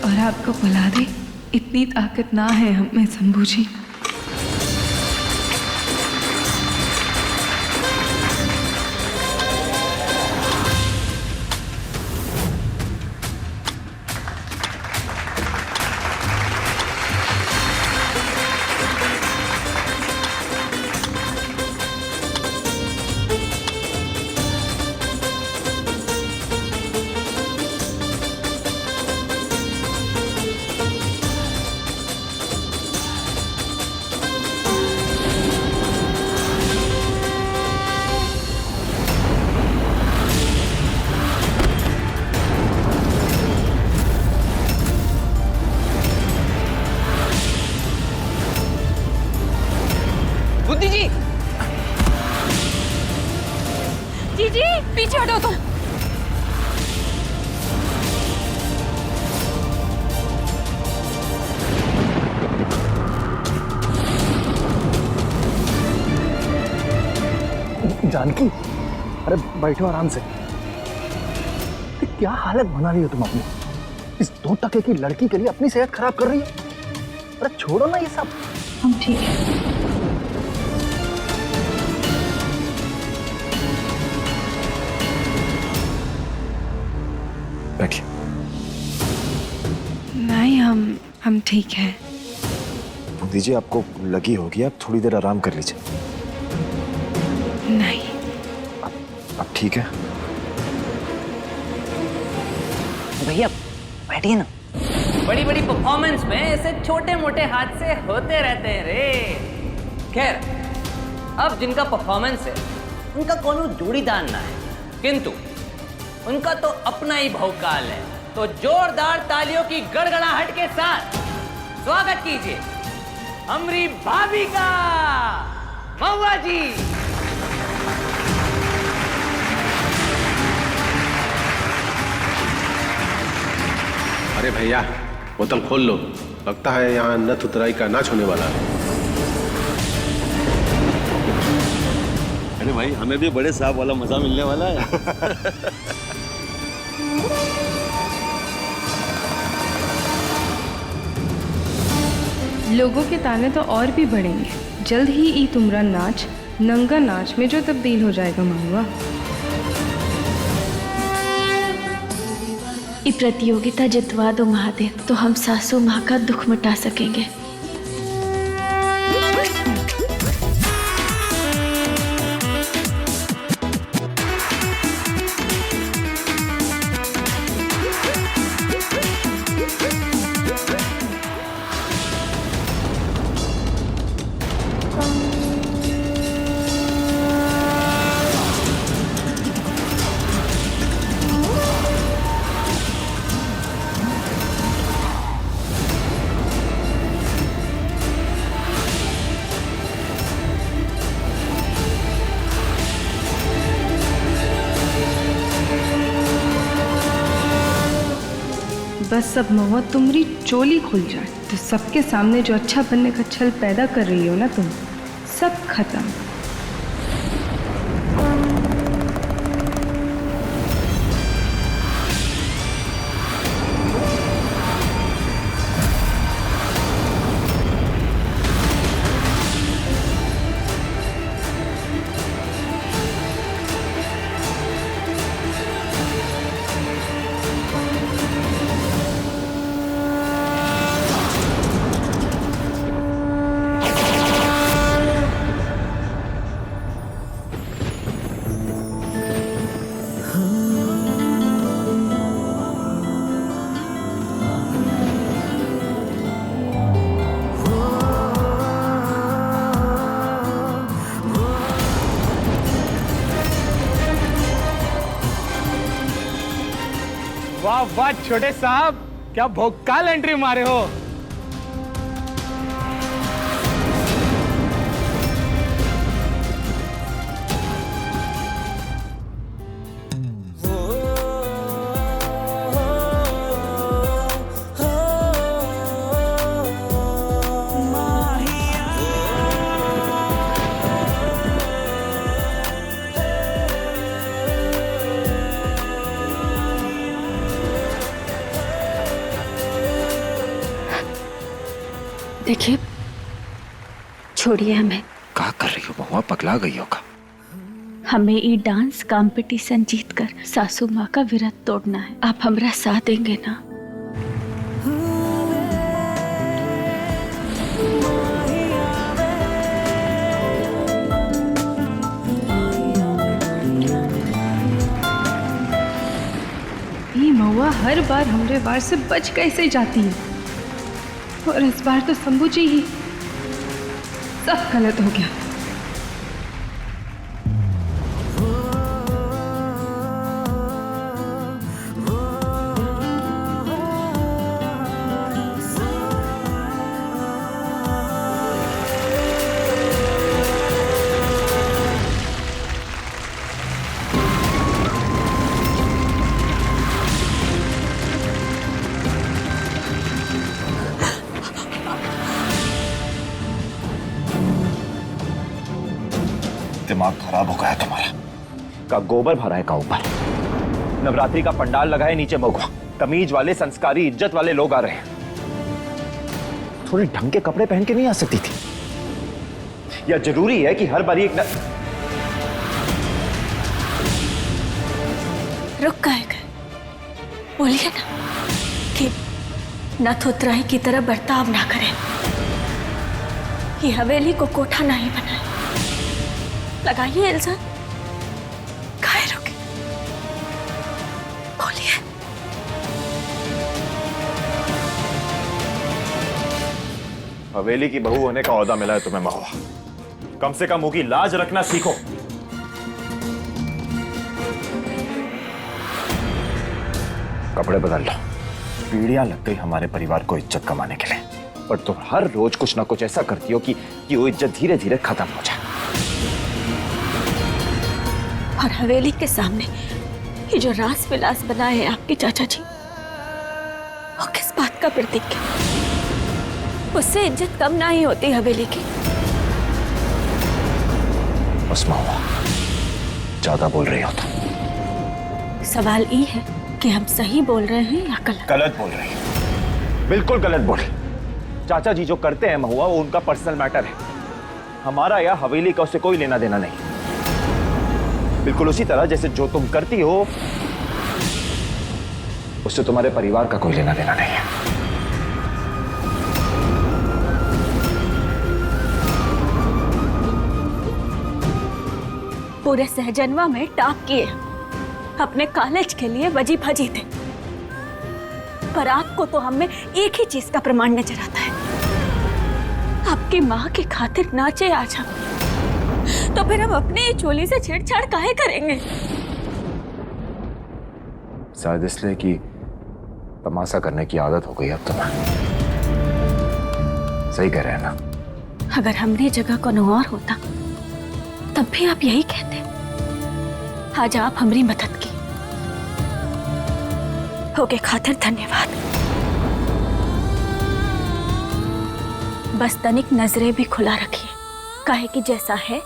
और आपको बुला दे, इतनी ताकत ना है हम में शंभू जी। बुद्धि जी, जी पीछे हटो तुम। जानकी, अरे बैठो आराम से। क्या हालत बना रही हो तुम अपनी? इस 2 टके की लड़की के लिए अपनी सेहत खराब कर रही हो। अरे छोड़ो ना ये सब। हम ठीक है। बैठिए। हम ठीक हैं। बूंदी जी आपको लगी होगी, आप थोड़ी देर आराम कर लीजिए। नहीं। अब ठीक है? भैया बैठिए ना। बड़ी बड़ी परफॉर्मेंस में ऐसे छोटे मोटे हादसे होते रहते हैं रे। खैर, अब जिनका परफॉर्मेंस है उनका कोनो जोड़ीदार ना है, किंतु उनका तो अपना ही भौकाल है। तो जोरदार तालियों की गड़गड़ाहट के साथ स्वागत कीजिए हमारी भाभी का, महुआ जी। अरे भैया बोतल खोल लो, लगता है यहाँ नथ उतराई का नाच होने वाला है। अरे भाई हमें भी बड़े साहब वाला मजा मिलने वाला है। लोगों के ताने तो और भी बढ़ेंगे। जल्द ही ई तुमरा नाच नंगा नाच में जो तब्दील हो जाएगा महुआ। ये प्रतियोगिता जितवा दो महादेव, तो हम सासू माँ का दुख मिटा सकेंगे। बस अब महुआ तुम्हारी चोली खुल जाए तो सबके सामने जो अच्छा बनने का छल पैदा कर रही हो ना तुम, सब खत्म। वाह वाह छोटे साहब, क्या भोकाल एंट्री मारे हो। देखिए, छोड़िए हमें। क्या कर रही हो महुआ, पगला गई हो का? हमें ये डांस कंपटीशन जीतकर सासू माँ का विरत तोड़ना है। आप हमारा साथ देंगे ना? ये महुआ हर बार हमरे वार से बच कैसे जाती है, और इस बार तो शंभू जी ही सब गलत हो गया। दिमाग खराब हो गया तुम्हारा। का गोबर भरा है का ऊपर, नवरात्रि का पंडाल लगाए नीचे महुआ, तमीज वाले संस्कारी इज्जत वाले लोग आ रहे हैं। थोड़े ढंग के कपड़े पहन के नहीं आ सकती थी? या जरूरी है कि हर बारी एक रुक गए, बोलिए ना कि नथुतराय की तरह बर्ताव ना करें। ये हवेली को कोठा नहीं बनाए। लगाइए एल्सा, काहे रुके, खोलिए। हवेली की बहू होने का औहदा मिला है तुम्हें महुआ, कम से कम मुंह की लाज रखना सीखो। कपड़े बदल लो, पीढ़ियां लग गई हमारे परिवार को इज्जत कमाने के लिए, पर तुम हर रोज कुछ ना कुछ ऐसा करती हो कि वो इज्जत धीरे धीरे खत्म हो जाए। और हवेली के सामने ये जो रास विलास बनाए हैं आपके चाचा जी, वो किस बात का प्रतीक है? उससे इज्जत कम नहीं होती हवेली की। बस महुआ, ज्यादा बोल रही हो तुम। सवाल ये है कि हम सही बोल रहे हैं या गलत? गलत बोल रही है, बिल्कुल गलत बोल रही। चाचा जी जो करते हैं महुआ, वो उनका पर्सनल मैटर है। हमारा या हवेली का उससे कोई लेना देना नहीं। बिल्कुल उसी तरह जैसे जो तुम करती हो उससे तुम्हारे परिवार का कोई लेना देना नहीं है। पूरे सहजनवा में टॉप किए, अपने कॉलेज के लिए वजीफा जीते, पर आपको तो हमें एक ही चीज का प्रमाण नजर आता है, आपकी माँ की खातिर नाचे आज हम, तो फिर हम अपनी चोली से छेड़छाड़ काहे करेंगे? शायद इसलिए कि तमाशा करने की आदत हो गई अब तुम्हें। सही कह रहे हैं ना? अगर हमारी जगह को और होता तब भी आप यही कहते। आज आप हमारी मदद की, होके खातिर धन्यवाद। बस तनिक नजरें भी खुला रखिए, काहे कि जैसा है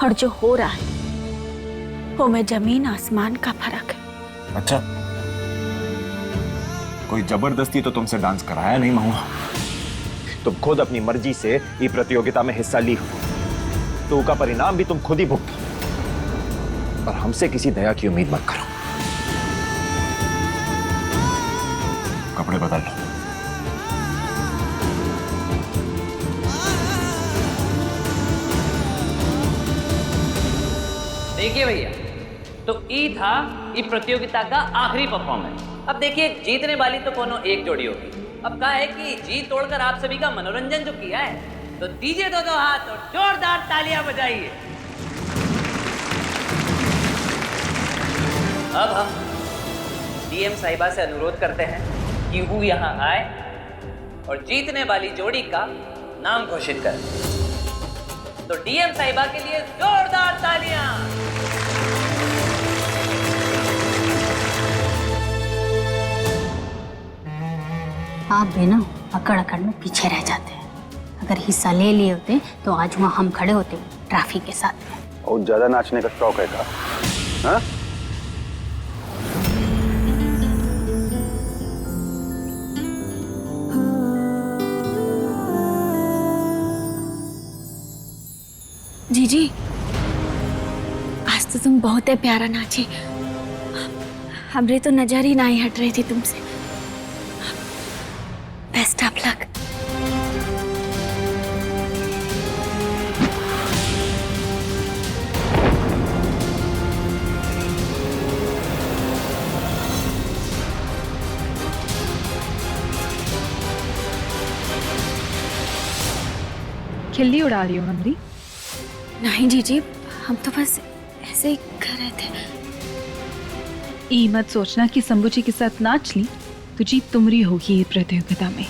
और जो हो रहा है वो में जमीन आसमान का फर्क है। अच्छा, कोई जबरदस्ती तो तुमसे डांस कराया नहीं महुआ, तुम खुद अपनी मर्जी से ये प्रतियोगिता में हिस्सा ली हो, तो उसका परिणाम भी तुम खुद ही भुगतो। और हमसे किसी दया की उम्मीद मत करो। कपड़े बदल लो। देखिए भैया, तो ई था ई प्रतियोगिता का आखिरी परफॉर्मेंस। अब देखिए, जीतने वाली तो कोनो एक जोड़ी होगी। अब कहा है कि जीत तोड़कर आप सभी का मनोरंजन जो किया है, तो दीजिए दो हाथ और जोरदार तालियां बजाइए। अब हम डीएम साहिबा से अनुरोध करते हैं कि वो यहाँ आए और जीतने वाली जोड़ी का नाम घोषित करें। तो डीएम साहिबा के लिए जोरदार तालियां। आप भी ना अकड़ अकड़ में पीछे रह जाते हैं। अगर हिस्सा ले लिए होते तो आज वहाँ हम खड़े होते ट्रॉफी के साथ। और ज्यादा नाचने का शौक है का? हाँ? जीजी, आज तो तुम बहुत ही प्यारा नाची। हमरे तो नजर ही नहीं हट रही थी तुमसे। Best of luck. खिल्ली उड़ा रही हो हमारी? नहीं जीजी, हम तो बस ऐसे ही कर रहे थे। ई मत सोचना कि शंभू जी के साथ नाच ली तो जीत तुम्हारी होगी ये प्रतियोगिता में।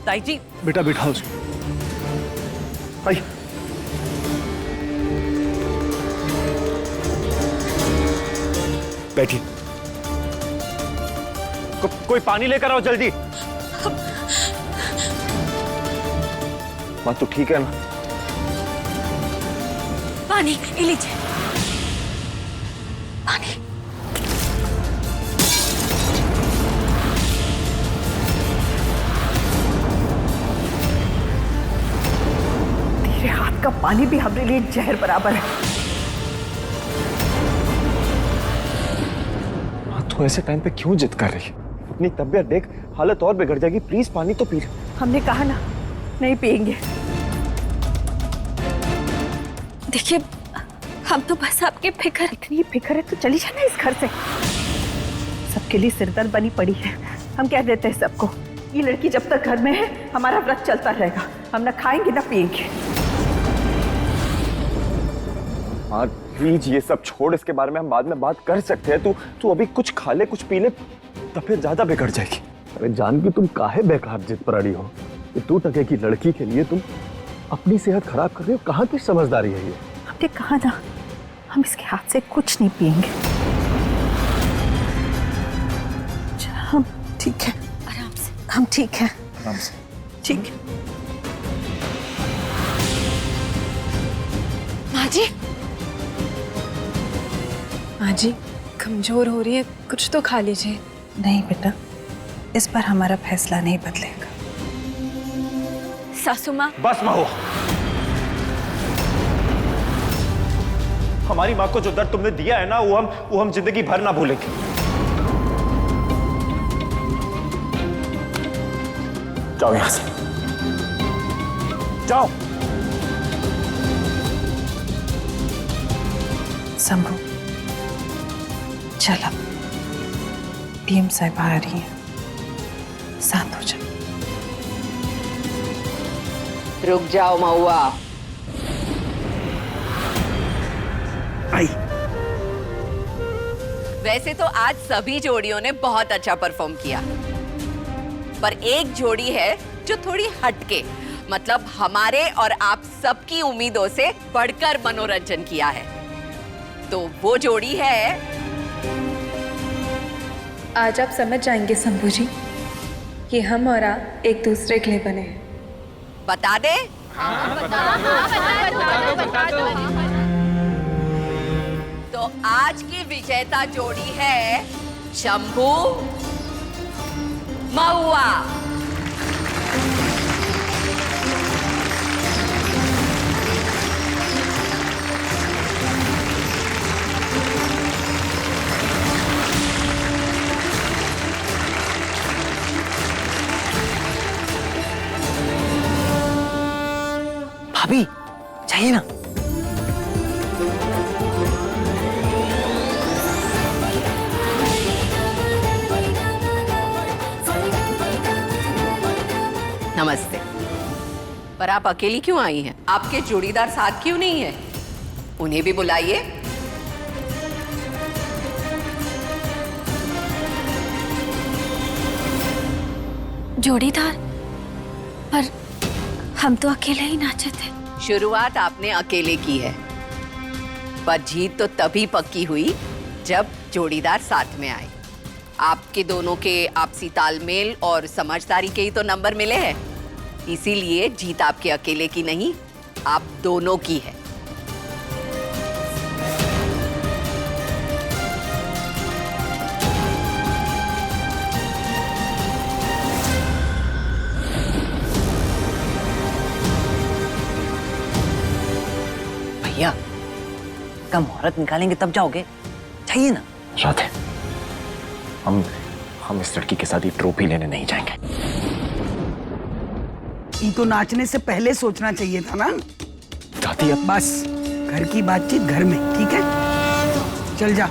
ताई जी, बेटा बिठाओ उसको। आई। बैठिए। कोई पानी लेकर आओ जल्दी। माँ तो ठीक है ना? पानी लीजिए, पानी। तेरे हाथ का पानी भी हमारे लिए जहर बराबर है। तू ऐसे टाइम पे क्यों जिद कर रही है? अपनी तबीयत देख, हालत और बिगड़ जाएगी। प्लीज पानी तो पी ले। हमने कहा ना नहीं पिएंगे। देखिए, हम तो बस आपकी फिक्र, इतनी फिक्र है तो चली जाना इस घर से। सबके लिए सिरदर्द बनी पड़ी है। हम कह देते हैं सबको, ये लड़की जब तक घर में है हमारा व्रत चलता रहेगा। हम ना खाएंगे ना पिएंगे। हाँ प्लीज ये सब छोड़, इसके बारे में हम बाद में बात कर सकते हैं। तू अभी कुछ खा ले, कुछ पी ले, तो फिर ज्यादा बिगड़ जाएगी। अरे जान की तुम काहे बेकार जिद पर अड़ी हो? ये 2 टके की लड़की के लिए तुम अपनी सेहत खराब कर रही हो। कहाँ की समझदारी है ये? हमने कहा ना हम इसके हाथ से कुछ नहीं पिएंगे। हम ठीक है, आराम से। हम ठीक है, आराम से। ठीक है। माँ जी, माँ जी कमजोर हो रही है, कुछ तो खा लीजिए। नहीं बेटा, इस पर हमारा फैसला नहीं बदलेगा। सासू माँ। बस महुआ, हमारी माँ को जो दर्द तुमने दिया है ना, वो हम जिंदगी भर ना भूलेंगे। जाओ यहां से, जाओ। शंभू चल, अब पीएम साहब आ रही है, साथ हो जा। रुक जाओ महुआ। आई। वैसे तो आज सभी जोड़ियों ने बहुत अच्छा परफॉर्म किया, पर एक जोड़ी है जो थोड़ी हटके, मतलब हमारे और आप सबकी उम्मीदों से बढ़कर मनोरंजन किया है। तो वो जोड़ी है, आज आप समझ जाएंगे शंभू जी कि हम और आप एक दूसरे के लिए बने हैं। बता दे। तो आज की विजेता जोड़ी है शंभू महुआ। भाभी चाहिए ना? नमस्ते। पर आप अकेली क्यों आई हैं? आपके जोड़ीदार साथ क्यों नहीं है? उन्हें भी बुलाइए। जोड़ीदार? पर हम तो अकेले ही नाचे थे। शुरुआत आपने अकेले की है, पर जीत तो तभी पक्की हुई जब जोड़ीदार साथ में आए। आपके दोनों के आपसी तालमेल और समझदारी के ही तो नंबर मिले हैं। इसीलिए जीत आपके अकेले की नहीं, आप दोनों की है। भैया, कम मुहूर्त निकालेंगे तब जाओगे, चाहिए ना? राधे, हम इस लड़की के साथ ही ट्रॉफी लेने नहीं जाएंगे। ये तो नाचने से पहले सोचना चाहिए था ना। दादी अब बस घर की बातचीत घर में, ठीक है? चल जा।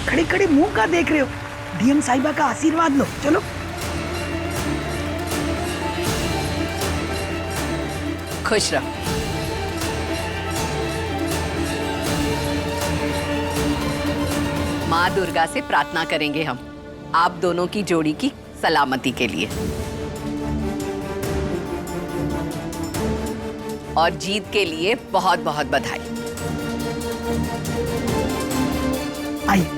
खड़े खड़े मुंह का देख रहे हो? डीएम साहिबा का आशीर्वाद लो। चलो। खुश रहो। माँ दुर्गा से प्रार्थना करेंगे हम आप दोनों की जोड़ी की सलामती के लिए और जीत के लिए बहुत बहुत बधाई। आइए।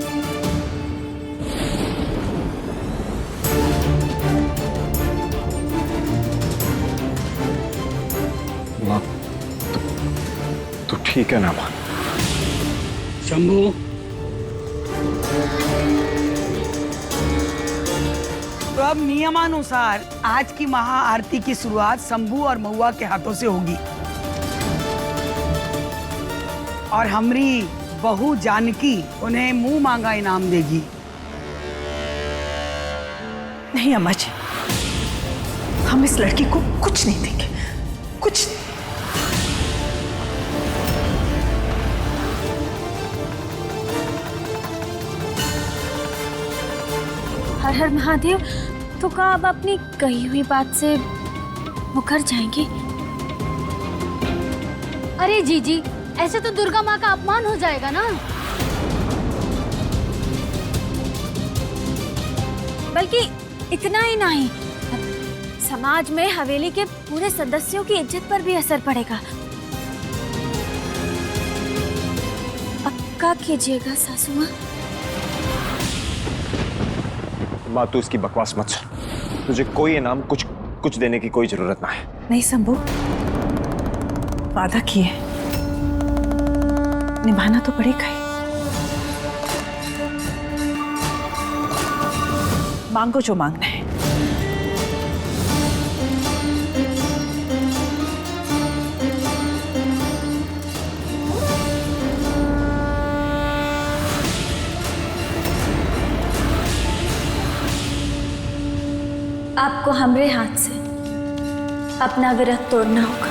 माँ तो ठीक है ना माँ? शंभू, तो अब नियमानुसार आज की महाआरती की शुरुआत शंभू और महुआ के हाथों से होगी और हमारी बहू जानकी उन्हें मुंह मांगा इनाम देगी। नहीं अम्मा जी, हम इस लड़की को कुछ नहीं देंगे, कुछ नहीं। हर हर महादेव। तो क्या अब अपनी कही हुई बात से मुकर जाएंगी? अरे जीजी, ऐसे तो दुर्गा माँ का अपमान हो जाएगा ना। बल्कि इतना ही नहीं, समाज में हवेली के पूरे सदस्यों की इज्जत पर भी असर पड़ेगा। अब क्या कीजिएगा सासू माँ? माँ तू इसकी बकवास मत सुन। तुझे कोई इनाम कुछ देने की कोई जरूरत ना है। नहीं शंभू, वादा किए, निभाना तो पड़ेगा ही। मांगो जो मांगना है। आपको हमरे हाथ से अपना व्रत तोड़ना होगा।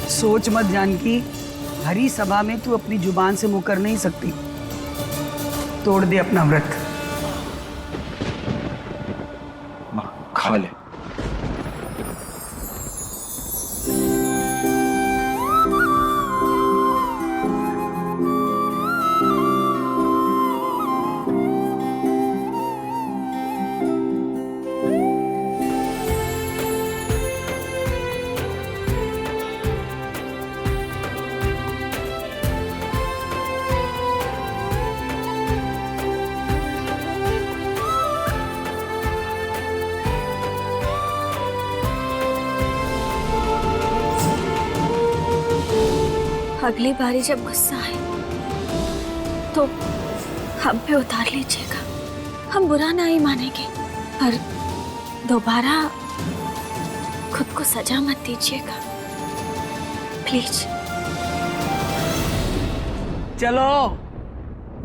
सोच मत जानकी, हरी सभा में तू अपनी जुबान से मुकर नहीं सकती। तोड़ दे अपना व्रत। माँ खा ले। अगली बारी जब गुस्सा आए तो हम पे उतार लीजिएगा। हम बुरा नहीं मानेंगे, पर दोबारा खुद को सजा मत दीजिएगा प्लीज। चलो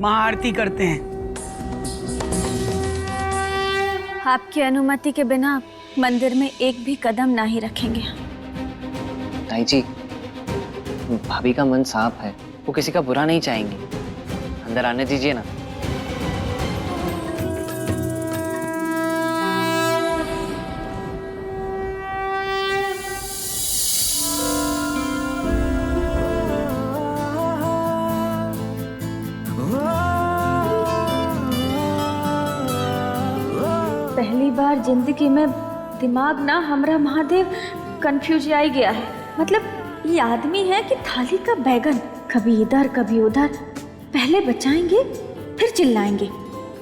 महाआरती करते हैं। आपकी अनुमति के बिना मंदिर में एक भी कदम नहीं रखेंगे। ताई जी, भाभी का मन साफ है, वो किसी का बुरा नहीं चाहेंगी। अंदर आने दीजिए ना। पहली बार जिंदगी में दिमाग ना हमरा महादेव कंफ्यूज आई गया है। मतलब ये आदमी है कि थाली का बैगन, कभी इधर कभी उधर। पहले बचाएंगे फिर चिल्लाएंगे,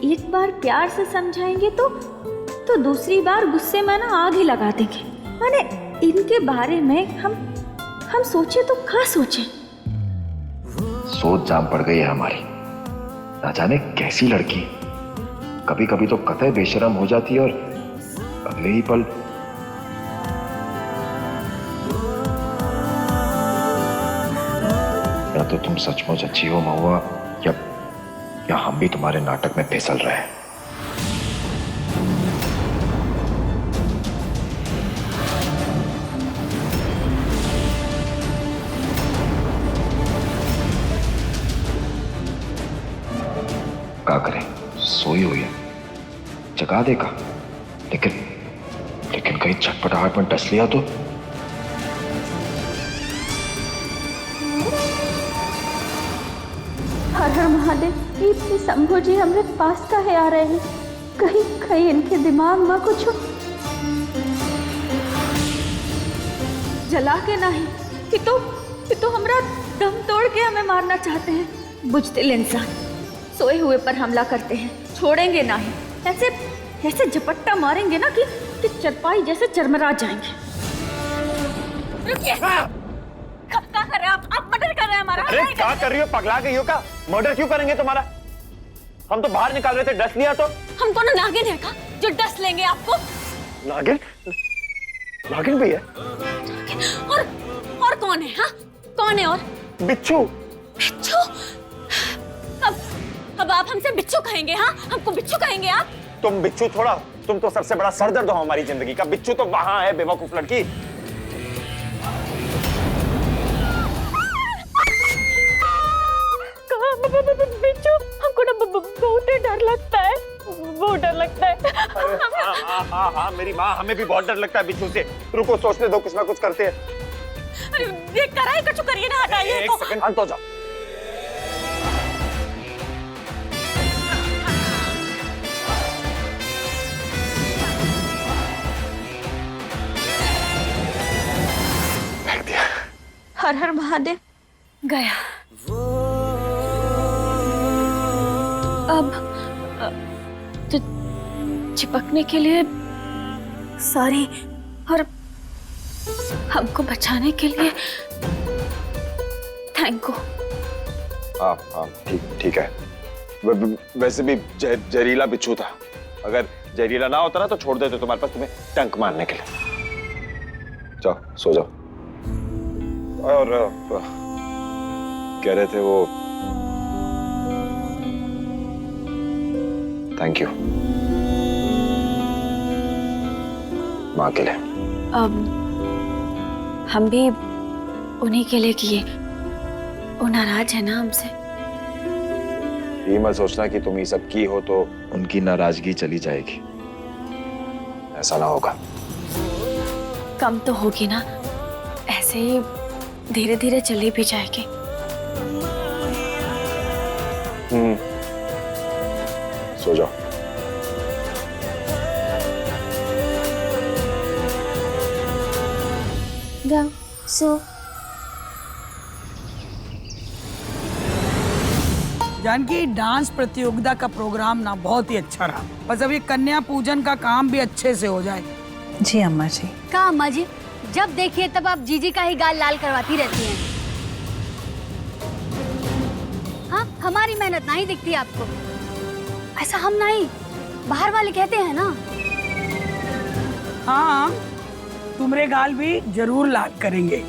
एक बार प्यार से समझाएंगे तो दूसरी बार गुस्से में ना आग ही लगा देंगे। माने इनके बारे में हम सोचे तो क्या सोचे। सोच जाम पड़ गई है हमारी। ना जाने कैसी लड़की, कभी कभी तो कतई बेशरम हो जाती है और अगले ही पल या तो तुम सचमुच अच्छी हो महुआ, या हम भी तुम्हारे नाटक में फिसल रहे हैं। क्या करें, सोई हुई है, जगा देगा, लेकिन कहीं छटपटाहट में डस लिया तो। हर हर महादेव, ये शंभू जी हमारे पास का है आ रहे हैं, कहीं इनके दिमाग में कुछ जला के नहीं कि तो हमरा दम तोड़ के हमें मारना चाहते हैं। बुझदिल इंसान सोए हुए पर हमला करते हैं, छोड़ेंगे नहीं, ऐसे झपट्टा मारेंगे ना कि चरपाई जैसे चरमरा जाएंगे। रुकिए, क्या कर रहे हैं आप मर्डर कर रहे हैं हमारा। अरे क्या कर रही हो, पगला गई हो क्या? मर्डर क्यों करेंगे तुम्हारा? हम तो बाहर निकाल रहे थे, डस लिया तो। हमको ना नागिन है का जो डस लेंगे आपको। नागिन भी है? और कौन है? हाँ कौन है? और बिच्छू। बिच्छू? अब आप हमसे बिच्छू कहेंगे? हाँ हमको बिच्छू कहेंगे आप? तुम बिच्छू थोड़ा, तुम तो सबसे बड़ा सरदर्द हो हमारी जिंदगी का। बिच्छू तो वहां है, बेवकूफ लड़की। बिच्छू, हमको ना बहुत डर लगता है, बहुत डर लगता है। हाँ, मेरी माँ, हमें भी बहुत डर लगता है बिच्छू से। रुको, सोचने दो, कुछ ना कुछ करते हैं। ये कराए कछु करिए ना, हटाइए। एक सेकंड, शांत हो जाओ। हर हर महादेव। गया। अब चिपकने के लिए सॉरी, और हमको बचाने के लिए थैंक यू। हाँ ठीक है। वैसे भी जहरीला बिच्छू था, अगर जहरीला ना होता ना तो छोड़ देते तुम्हारे पास तुम्हें टंक मारने के लिए। जाओ सो जाओ। और कह रहे थे वो, थैंक यू माँ के लिए। अब हम भी उन्हीं के लिए किए, वो नाराज है ना हमसे। ये मत सोचना कि तुम ये सब की हो तो उनकी नाराजगी चली जाएगी, ऐसा ना होगा। कम तो होगी ना, ऐसे ही धीरे धीरे चली भी जाएगी। सो जाओ। जाओ सो। जानकी, डांस प्रतियोगिता का प्रोग्राम ना बहुत ही अच्छा रहा, बस अब ये कन्या पूजन का काम भी अच्छे से हो जाए। जी अम्मा जी। का अम्मा जी, जब देखिए तब आप जीजी का ही गाल लाल करवाती रहती हैं। हाँ, हमारी मेहनत नहीं दिखती आपको? ऐसा हम नहीं, बाहर वाले कहते हैं ना। हाँ, तुम्हारे गाल भी जरूर लाल करेंगे।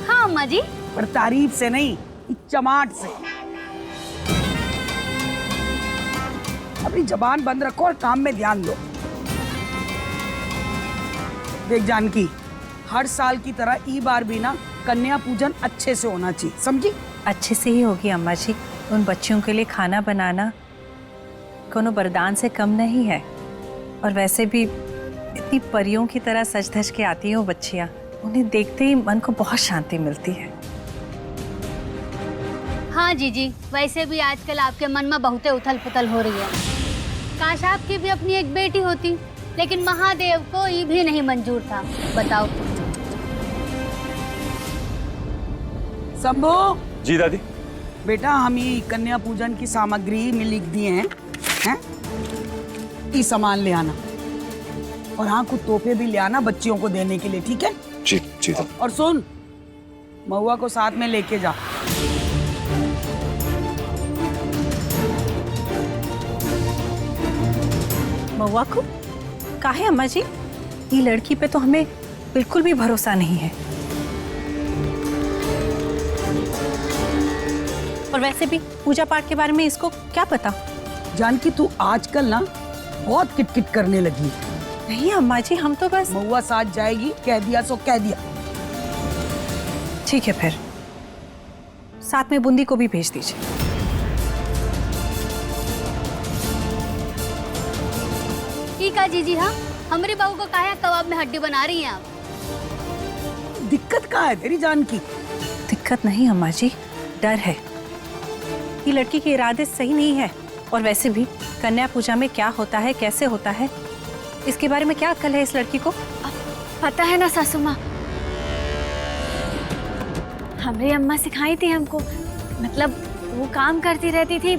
हाँ अम्मा जी, पर तारीफ से नहीं, चमाट से। अपनी जबान बंद रखो और काम में ध्यान दो। देख जानकी, हर साल की तरह ई बार भी ना कन्या पूजन अच्छे से होना चाहिए, समझी? अच्छे से ही होगी अम्मा जी। उन बच्चियों के लिए खाना बनाना कोनो वरदान से कम नहीं है, और वैसे भी इतनी परियों की तरह सज धज के आती हैं वो बच्चियाँ, उन्हें देखते ही मन को बहुत शांति मिलती है। हाँ जीजी, वैसे भी आजकल आपके मन में बहुते उथल पुथल हो रही है। काश आपकी भी अपनी एक बेटी होती, लेकिन महादेव को ये भी नहीं मंजूर था। बताओ। शंभू। जी दादी। बेटा, हम ये कन्या पूजन की सामग्री में लिख दिए हैं, ये सामान ले आना, और हाँ कुछ तोहफे भी ले आना बच्चियों को देने के लिए, ठीक है? जी जी। और सुन, महुआ को साथ में लेके जा। महुआ को? काहे अम्मा जी? ये लड़की पे तो हमें बिल्कुल भी भरोसा नहीं है। और वैसे भी पूजा पाठ के बारे में इसको क्या पता? जानकी, तू आजकल ना बहुत किटकिट करने लगी। नहीं अम्मा जी, हम तो बस। महुआ साथ जाएगी, कह दिया सो कह दिया। ठीक है, फिर साथ में बूंदी को भी भेज दीजिए। ई का जीजी, हाँ हमारे बहू को काहे कबाब में हड्डी बना रही हैं आप? दिक्कत कहाँ है तेरी जान की? दिक्कत नहीं अम्मा जी, डर है। ये लड़की के इरादे सही नहीं है, और वैसे भी कन्या पूजा में क्या होता है, कैसे होता है, इसके बारे में क्या अक्ल है इस लड़की को? पता है ना सासू माँ, हमारी अम्मा सिखाई थी हमको, मतलब वो काम करती रहती थी,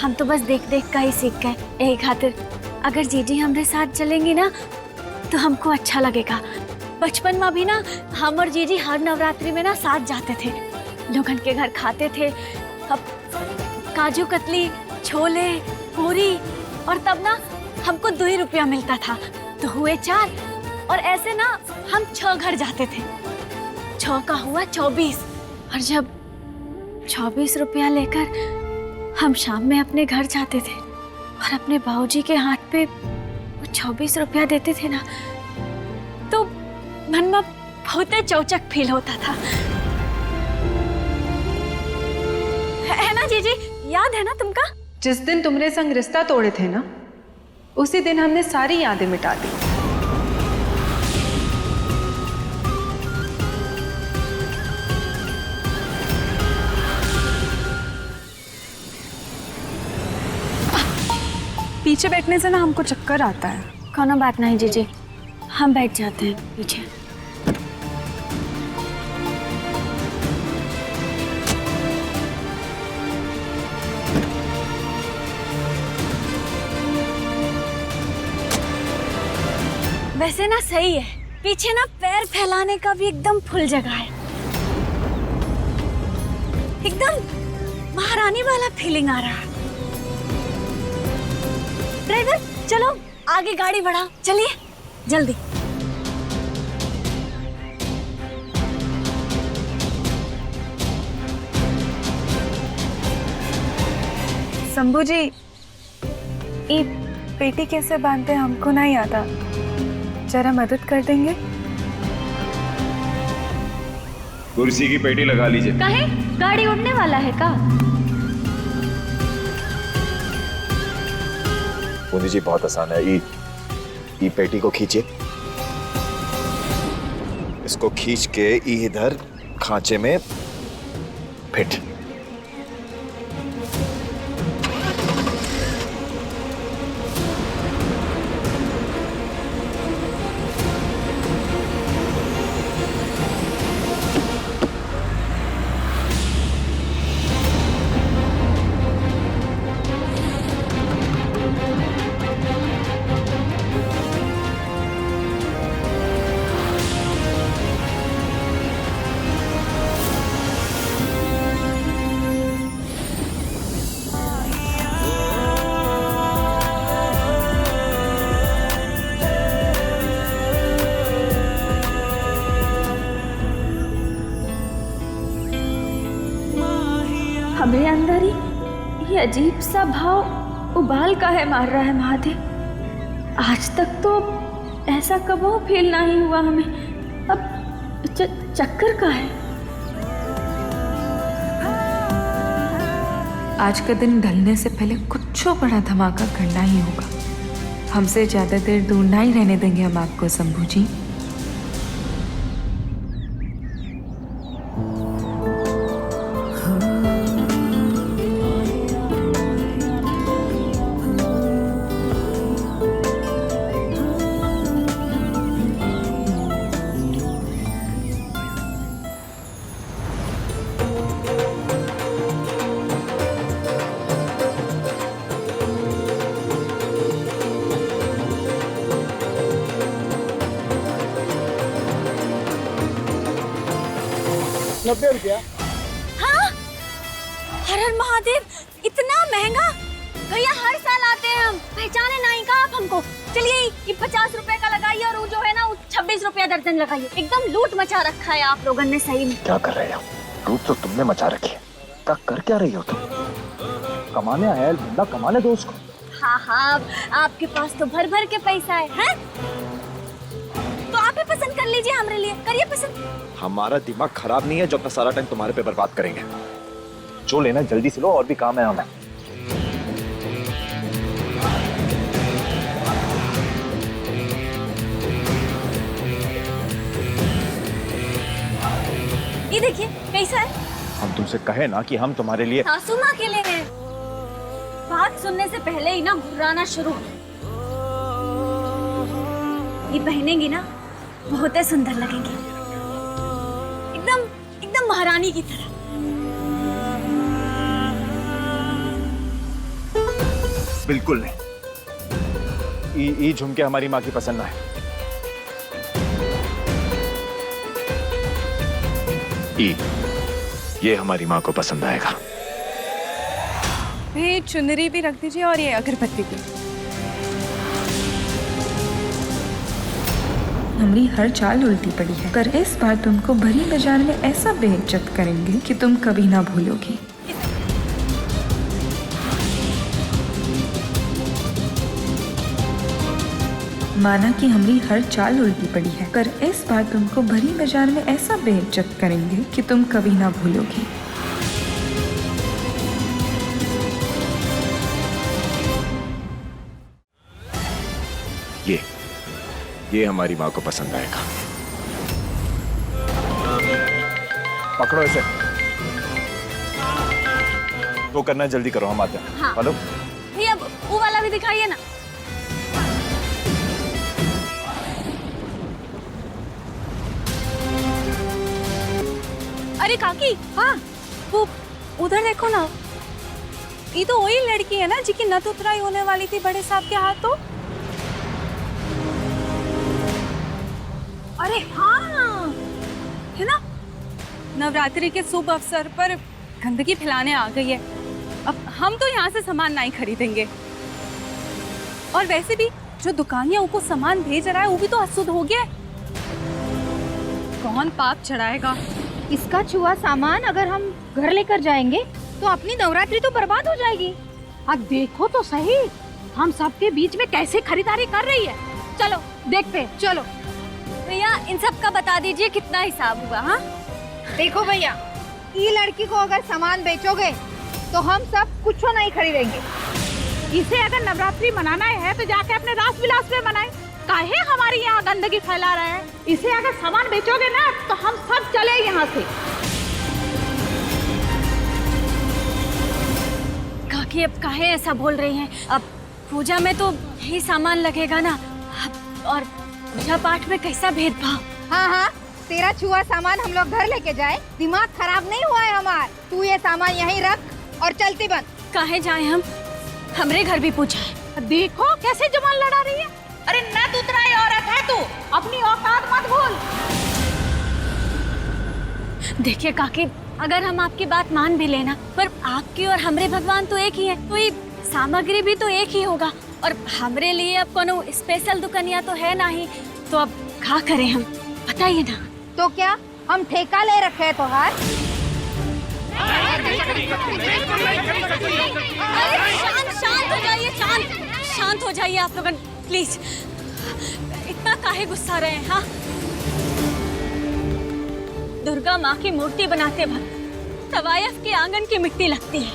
हम तो बस देख देख कर ही सीख गए। यही खातिर अगर जीजी हमारे साथ चलेंगी ना तो हमको अच्छा लगेगा। बचपन में भी ना हम और जीजी हर नवरात्रि में ना साथ जाते थे, लोगन के घर खाते थे, अब काजू कतली, छोले, पूरी, और तब ना हमको 2 रुपया मिलता था, तो हुए 4, और ऐसे ना हम 6 घर जाते थे, 6 का हुआ 24, और जब 24 रुपया लेकर हम शाम में अपने घर जाते थे और अपने बाबूजी के हाथ पे वो 24 रुपया देते थे ना, तो मन में बहुत चौचक फील होता था। है ना जीजी, याद है ना तुमका? जिस दिन तुमने संग रिश्ता तोड़े थे ना, उसी दिन हमने सारी यादें मिटा दी। पीछे बैठने से ना हमको चक्कर आता है। कोनो बात नहीं जीजी, हम बैठ जाते हैं पीछे। वैसे ना सही है, पीछे ना पैर फैलाने का भी एकदम फुल जगह है, एकदम महारानी वाला फीलिंग आ रहा है। ड्राइवर चलो आगे गाड़ी बढ़ाओ, चलिए जल्दी। शंभू जी, ये पेटी कैसे बांधते हैं हमको नहीं आता, जरा मदद कर देंगे? कुर्सी की पेटी लगा लीजिए। काहे? गाड़ी उड़ने वाला है का? बूंदी जी बहुत आसान है। ई पेटी को खींचिए, इसको खींच के इधर खांचे में फिट। हमारे अंदर ही ये अजीब सा भाव उबाल का है मार रहा है महादेव। आज तक तो ऐसा कभी फील नहीं हुआ हमें, अब चक्कर का है। आज का दिन ढलने से पहले कुछ बड़ा धमाका करना ही होगा। हमसे ज्यादा देर दूर नहीं रहने देंगे हम आपको शंभू जी। हाँ? हर हर महादेव, इतना महंगा? भैया हर साल आते हैं हम, पहचाने नहीं का आप हमको। चलिए ये 50 रुपए का लगाइए, और वो जो है ना वो 26 रुपया दर्जन लगाइए। एकदम लूट मचा रखा है आप लोगों ने सही में। क्या कर रहे हो? लूट तो तुमने मचा रखी है। कर क्या रही हो तुम? कमाने आया है बंदा, कमाने दो उसको। हाँ हाँ, आपके पास तो भर भर के पैसा है? तो आप ही पसंद कर लीजिए हमारे लिए, करिए पसंद। हमारा दिमाग खराब नहीं है जो अपना सारा टाइम तुम्हारे पे बर्बाद करेंगे। जो लेना जल्दी से लो, और भी काम है हमें। कैसा है? हम तुमसे कहे ना कि हम तुम्हारे लिए सासू माँ के लिए है। बात सुनने से पहले ही ना घुर्राना शुरू। ये पहनेंगी ना बहुत ही सुंदर लगेंगी, एकदम एकदम महारानी की तरह। बिल्कुल नहीं, ये झुमके हमारी माँ की पसंद ना है। ये हमारी माँ को पसंद आएगा। ये चुनरी भी रख दीजिए और ये अगरबत्ती भी। हमारी हर चाल उल्टी पड़ी है, पर इस बार तुमको भरी बाजार में ऐसा बेइज्जत करेंगे कि तुम कभी ना भूलोगी। माना कि हमारी हर चाल उल्टी पड़ी है, पर इस बार तुमको भरी बाजार में ऐसा बेइज्जत करेंगे कि तुम कभी ना भूलोगी। ये हमारी माँ को पसंद आएगा। पकड़ो इसे। तो करना है, जल्दी करो, हम आते हैं। हाँ। हेलो भैया वो वाला भी दिखाइए ना। अरे काकी, हाँ वो उधर देखो ना, ये तो वही लड़की है ना जिसकी नथ उतराई होने वाली थी बड़े साहब के हाथों। अरे हाँ, है ना। नवरात्रि के शुभ अवसर पर गंदगी फैलाने आ गई है। अब हम तो यहाँ से सामान नहीं खरीदेंगे, और वैसे भी जो दुकानिया को सामान भेज रहा है वो भी तो अशुद्ध हो गया है। कौन पाप चढ़ाएगा? इसका छुआ सामान अगर हम घर लेकर जाएंगे तो अपनी नवरात्रि तो बर्बाद हो जाएगी। अब देखो तो सही, हम सबके बीच में कैसे खरीदारी कर रही है। चलो देखते हैं, चलो। भैया इन सब का बता दीजिए कितना हिसाब हुआ। हाँ देखो भैया, ये लड़की को अगर सामान बेचोगे तो हम सब कुछ नहीं खरीदेंगे। इसे अगर नवरात्रि मनाना है तो जाके अपने रास विलास में मनाए, काहे हमारी यहाँ गंदगी फैला रहे हैं। इसे अगर सामान बेचोगे ना तो हम सब चले यहाँ से। काकी अब काहे ऐसा बोल रही हैं? अब पूजा में तो यही सामान लगेगा ना, और पूजा पाठ में कैसा भेदभाव। हाँ हाँ, तेरा छुआ सामान हम लोग घर लेके जाए, दिमाग खराब नहीं हुआ है हमारा। तू ये सामान यहीं रख और चलती बन। काहे जाए हम? हमरे घर भी पूजा है। देखो कैसे जुबान लड़ा रही है। अरे नथ उतराई औरत है तू, अपनी औकात मत भूल। देखिए काकी, अगर हम आपकी बात मान भी लेना, पर आपकी और हमरे भगवान तो एक ही है, तो ये सामग्री भी तो एक ही होगा, और हमरे लिए अब कोनो स्पेशल दुकानिया तो है नहीं, तो अब क्या करें हम, बताइए ना। तो क्या हम ठेका ले रखे है तोहार? शांत हो जाइए, शांत हो जाइए आप लोगन, प्लीज। इतना काहे गुस्सा रहे हैं? हाँ, दुर्गा माँ की मूर्ति बनाते वक्त तवायफ के आंगन की मिट्टी लगती है,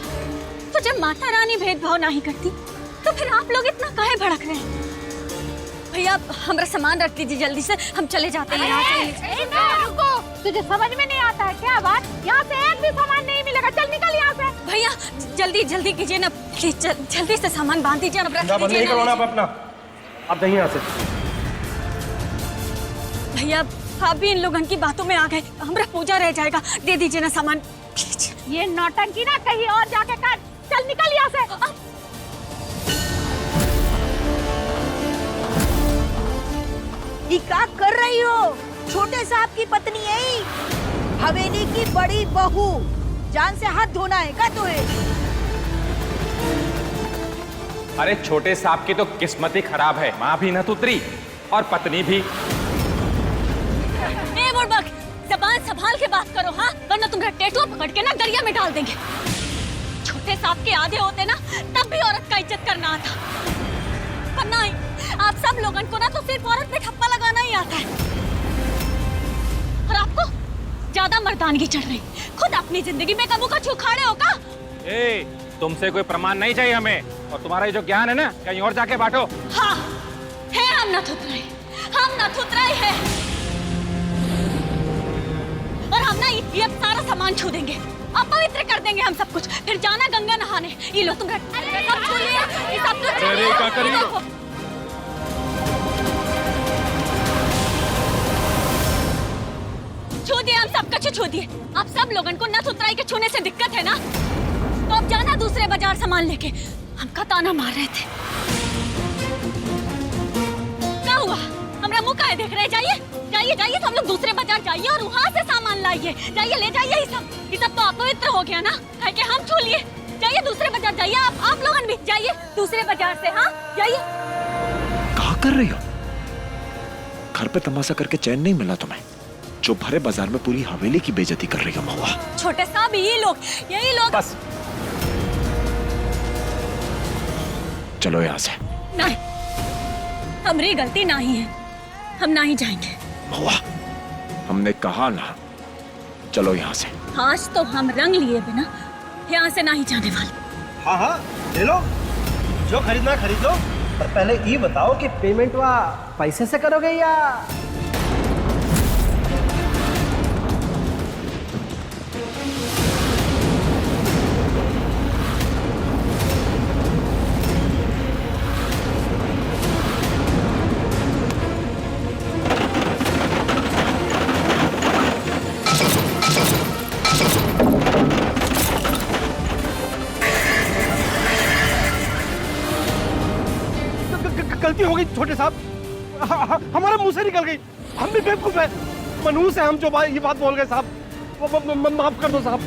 तो जब माता रानी भेदभाव नहीं करती तो फिर आप लोग इतना काहे भड़क रहे हैं? भैया हमारा सामान रख दीजिए जल्दी से, हम चले जाते हैं यहाँ से। रुको, तुझे समझ में नहीं आता है क्या बात? यहाँ से एक भी सामान नहीं मिलेगा, चल निकल यहाँ से। भैया जल्दी कीजिए ना प्लीज, जल्दी से सामान बांध दीजिए ना, रख दीजिए ना। आप अपना, आप नहीं यहाँ से। भैया आप भी इन लोगों की बातों में आ गए, हमारा पूजा रह जाएगा, दे दीजिए ना सामान। ये नौटंकी ना कहीं और जाके कर, चल निकल यहाँ से। ये क्या कर रही हो? छोटे साहब की पत्नी है, हवेली की बड़ी बहू, जान से हाथ धोना है क्या तुझे? अरे छोटे साहब की तो किस्मत ही खराब है, माँ भी नथ उतरी और पत्नी भी। बुड़बक, जबान संभाल के बात करो, हाँ, वरना तुम्हारा टेटू पकड़ के ना दरिया में डाल देंगे। छोटे साहब के आधे होते ना तब भी औरत का इज्जत करना आता, पर नहीं, आप सब लोगों को ना तो सिर्फ औरत पे ठप्पा लगाना ही आता है, और आपको ज्यादा मर्दानगी चढ़ रही। खुद अपनी जिंदगी में कबू का छुखाड़े हो का? तुमसे कोई प्रमाण नहीं चाहिए हमें, और तुम्हारा जो ज्ञान है ना कहीं और जाके बांटो। हाँ है, हम नथ उतराए हैं, और हम ना ये सारा सामान छू देंगे, अपवित्र कर देंगे हम सब कुछ, फिर जाना गंगा नहाने। ये लो तुम सब छू लिया, ये सब तो छू अरे, क्या कर रही हो? लिया। छू दिए, हम सब कुछ छू दिए। आप सब लोगों को नथ उतराई के छूने से दिक्कत है ना, तो अब जाना दूसरे बाजार सामान लेके। हमका ताना मार रहे थे। क्या हुआ? हमरा मुंह काहे देख रहे? जाइए जाइए जाइए, सब लोग दूसरे बाजार जाइए और वहाँ से सामान लाइए। जाइए ले जाइए, ये सब तो अपवित्र हो गया ना, कह के हम छू लिए। जाइए दूसरे बाजार जाइए, आप लोगन भी जाइए दूसरे बाजार से। हाँ जाइए। क्या कर रही हो? घर पे तमाशा करके चैन नहीं मिला तुम्हें, जो भरे बाजार में पूरी हवेली की बेइज्जती कर रही हो महुआ। छोटे साहब यही लोग बस चलो यहाँ से। नहीं, हमारी गलती नहीं है, हम नहीं जाएंगे। महुआ, हमने कहा ना, चलो यहाँ से। आज तो हम रंग लिए बिना यहाँ से नहीं जाने वाले। हाँ हाँ ले लो, जो खरीदना खरीद लो, पर पहले ये बताओ कि पेमेंट पैसे से करोगे या गलती हो गई छोटे साहब, हमारे मुंह से निकल गई, हम भी बेवकूफ है, मनहूस है हम जो ये बात बोल गए साहब, माफ कर दो साहब।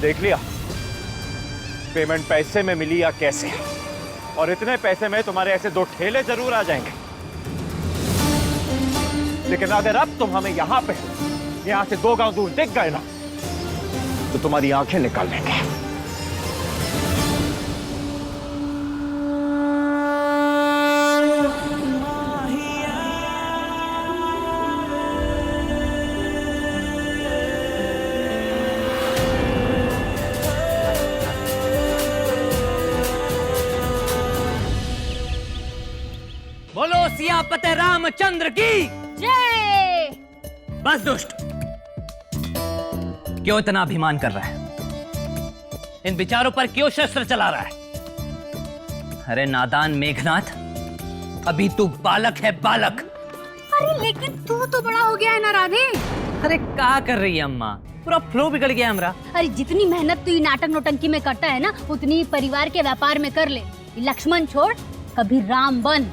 देख लिया, पेमेंट पैसे में मिली या कैसे, और इतने पैसे में तुम्हारे ऐसे 2 ठेले जरूर आ जाएंगे। लेकिन अगर अब तुम हमें यहाँ से 2 गांव दूर दिख गए ना, तो तुम्हारी आंखें निकाल लेंगे। बोलो सियापते रामचंद्र की जय। बस दुष्ट, क्यों इतना अभिमान कर रहा है? इन विचारों पर क्यों शस्त्र चला रहा है? अरे नादान मेघनाथ, अभी तू बालक है, बालक। अरे लेकिन तू तो बड़ा हो गया है ना राधे। अरे क्या कर रही है अम्मा, पूरा फ्लो बिगड़ गया हमरा। अरे जितनी मेहनत तू नाटक नोटंकी में करता है ना, उतनी परिवार के व्यापार में कर ले। लक्ष्मण छोड़, कभी राम बन।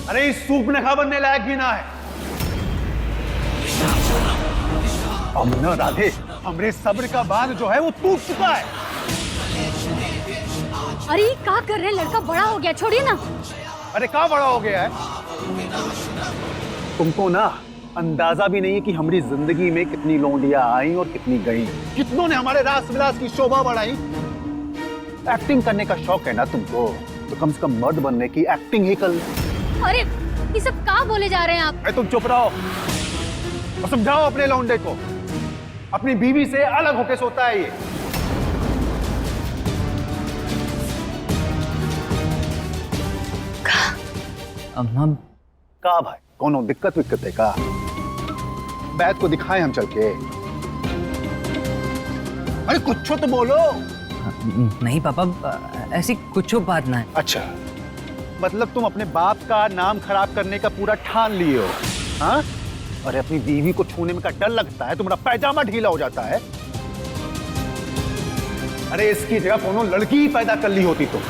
अरे इस सूप ने खा बनने लायक भी ना है। अब न राधे, हमरे सब्र का बांध जो है वो टूट चुका है। अरे क्या कर रहे हैं, लड़का बड़ा हो गया, छोड़िए ना। अरे कहाँ बड़ा हो गया है? तुमको ना अंदाजा भी नहीं है कि हमारी जिंदगी में कितनी लौंडियां आई और कितनी गई, कितनों ने हमारे रास विलास की शोभा बढ़ाई। एक्टिंग करने का शौक है ना तुमको, तो कम से कम मर्द बनने की एक्टिंग ही कर। अरे ये सब क्या बोले जा रहे हैं आप? तुम चुप रहो और समझाओ अपने लौंडे को, अपनी बीवी से अलग होके सोता है ये। अम्मा का भाई, कौन दिक्कत विक्कत है का? बैत को दिखाएं हम चल के। अरे कुछ तो बोलो। नहीं पापा, ऐसी कुछ बात ना है। अच्छा, मतलब तुम अपने बाप का नाम खराब करने का पूरा ठान लिए हो, हाँ? अरे अपनी बीवी को छूने में का डर लगता है, तुम्हारा पैजामा ढीला हो जाता है। अरे इसकी जगह कोनो लड़की ही पैदा कर ली होती तो।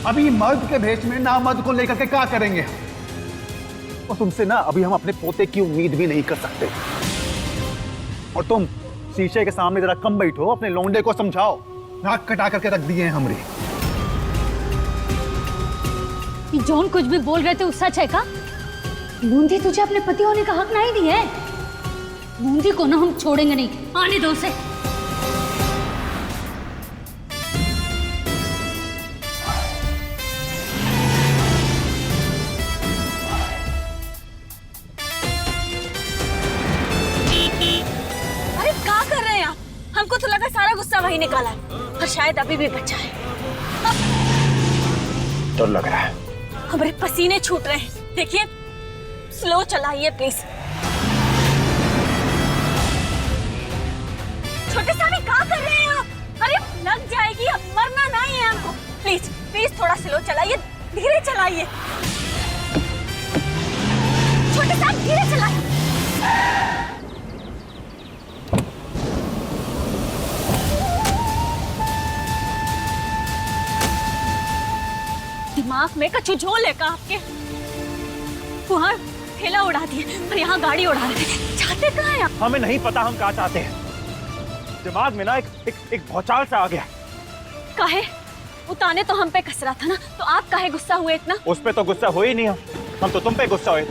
अभी मर्द के भेष में ना मर्द को लेकर के क्या करेंगे? और तुमसे ना अभी हम अपने पोते की उम्मीद भी नहीं कर सकते। और तुम शीशे के सामने जरा कम बैठो, अपने लौंडे को समझाओ। नाक कटा करके रख दिए हैं हमरे। ये जॉन कुछ भी बोल रहे थे वो सच है का? बूंदी तुझे अपने पति होने का हक नहीं दी है। बूंदी को ना हम छोड़ेंगे नहीं, आने दो उसे। अरे क्या कर रहे हैं आप? हमको तो लगा सारा गुस्सा वही निकाला है, और शायद अभी भी बचा है। तो लग रहा है हमारे पसीने छूट रहे हैं। देखिए, स्लो चलाइए प्लीज। छोटे साहब ये क्या कर रहे हैं आप? अरे लग जाएगी, अब मरना नहीं है हमको। प्लीज प्लीज थोड़ा स्लो चलाइए, धीरे चलाइए। छोटे साहब धीरे चलाइए। दिमाग में कछु झोल है का आपके? वहाँ ठेला उड़ा दिए और यहाँ गाड़ी उड़ा रहे थे। चाहते कहाँ हैं आप? हमें नहीं पता हम कहाँ चाहते हैं। दिमाग में ना एक भौचाल सा आ गया। काहे? उताने तो हम पे कस रहा था ना, तो आप काहे गुस्सा हुए इतना? उस पे तो गुस्सा हो ही नहीं हम तो तुम पे गुस्सा हुए।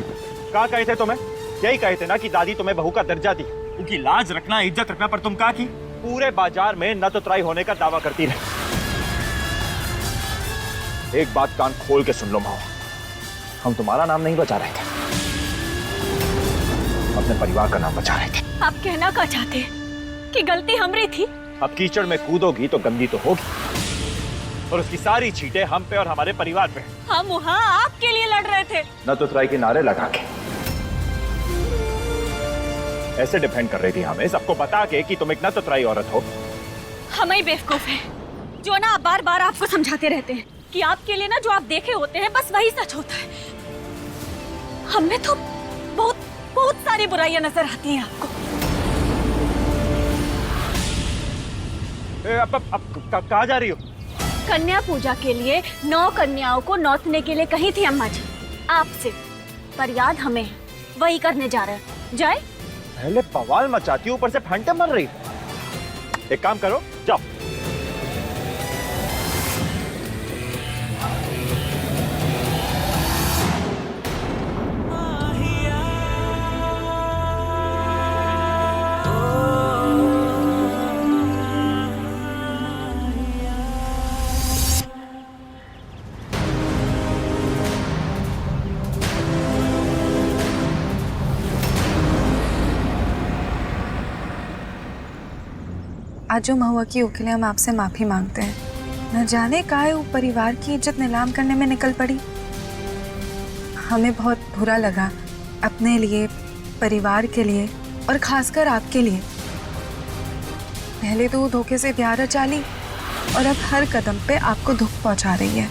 कहा कहे थे तुम्हें? यही कहे थे ना कि दादी तुम्हें बहू का दर्जा दी, उनकी लाज रखना, इज्जत रखना, पर तुम कहा की पूरे बाजार में नतुतराई होने का दावा करती रहे। एक बात कान खोल के सुन लो महुआ, हम तुम्हारा नाम नहीं बचा रहे थे, अपने परिवार का नाम बचा रहे थे। आप कहना क्या चाहते हैं कि गलती हमारी थी? अब कीचड़ में कूदोगी तो गंदी तो होगी, और उसकी सारी छींटे हम पे और हमारे परिवार पे। हम वहाँ आपके लिए लड़ रहे थे। नतुतराई के नारे लगा के ऐसे डिफेंड कर रही थी हमें, सबको बता के कि तुम एक नतुतराई औरत हो। हम ही बेवकूफ हैं जो ना बार बार आपको समझाते रहते हैं कि आपके लिए ना जो आप देखे होते हैं बस वही सच होता है। हमें तो बहुत सारी बुराइयां नजर आती हैं आपको। अब कहाँ जा रही हो? कन्या पूजा के लिए 9 कन्याओं को नौतने के लिए कही थी अम्मा जी आपसे, पर याद हमें वही करने जा रहे हैं। जाए? पहले बवाल मचाती, ऊपर से फंटे मर रही। एक काम करो, जाओ। आज जो महुआ की हो के लिए हम आपसे माफी मांगते हैं। न जाने काहे वो परिवार की इज्जत नीलाम करने में निकल पड़ी। हमें बहुत बुरा लगा, अपने लिए, परिवार के लिए और खासकर आपके लिए। पहले तो वो धोखे से प्यार चाली और अब हर कदम पे आपको दुख पहुंचा रही है।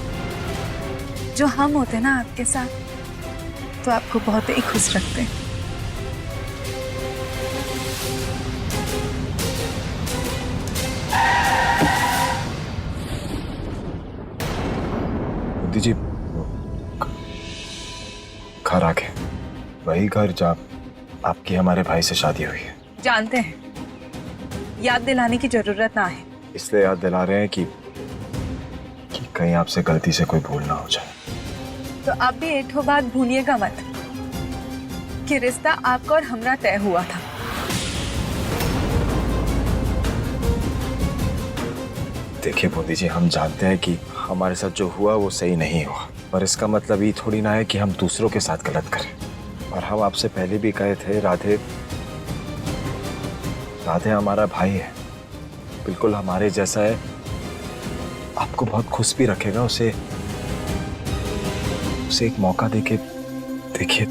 जो हम होते ना आपके साथ तो आपको बहुत ही खुश रखते हैं। जी घर आके, वही घर जहाँ आपकी हमारे भाई से शादी हुई है। जानते हैं, याद दिलाने की जरूरत ना है। इसलिए याद दिला रहे हैं कि कहीं आपसे गलती से कोई भूल ना हो जाए। तो आप भी एक बात भूलिएगा मत कि रिश्ता आपका और हमरा तय हुआ था। देखिए बूंदी जी, हम जानते हैं कि हमारे साथ जो हुआ वो सही नहीं हुआ, पर इसका मतलब ये थोड़ी ना है कि हम दूसरों के साथ गलत करें। और हम आपसे पहले भी कहे थे, राधे हमारा भाई है, बिल्कुल हमारे जैसा है, आपको बहुत खुश भी रखेगा। उसे एक मौका देके देखिए।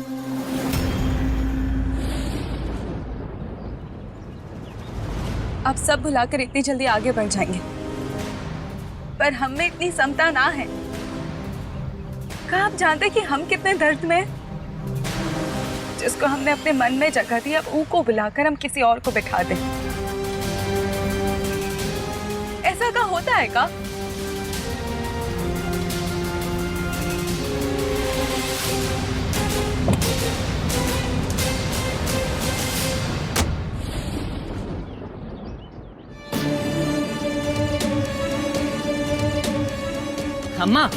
आप सब भुलाकर इतनी जल्दी आगे बढ़ जाएंगे, पर हम में इतनी समता ना है। क्या आप जानते कि हम कितने दर्द में हैं? जिसको हमने अपने मन में जगह दी, अब को बुलाकर हम किसी और को बिठा दें। ऐसा का होता है का? अम्मा,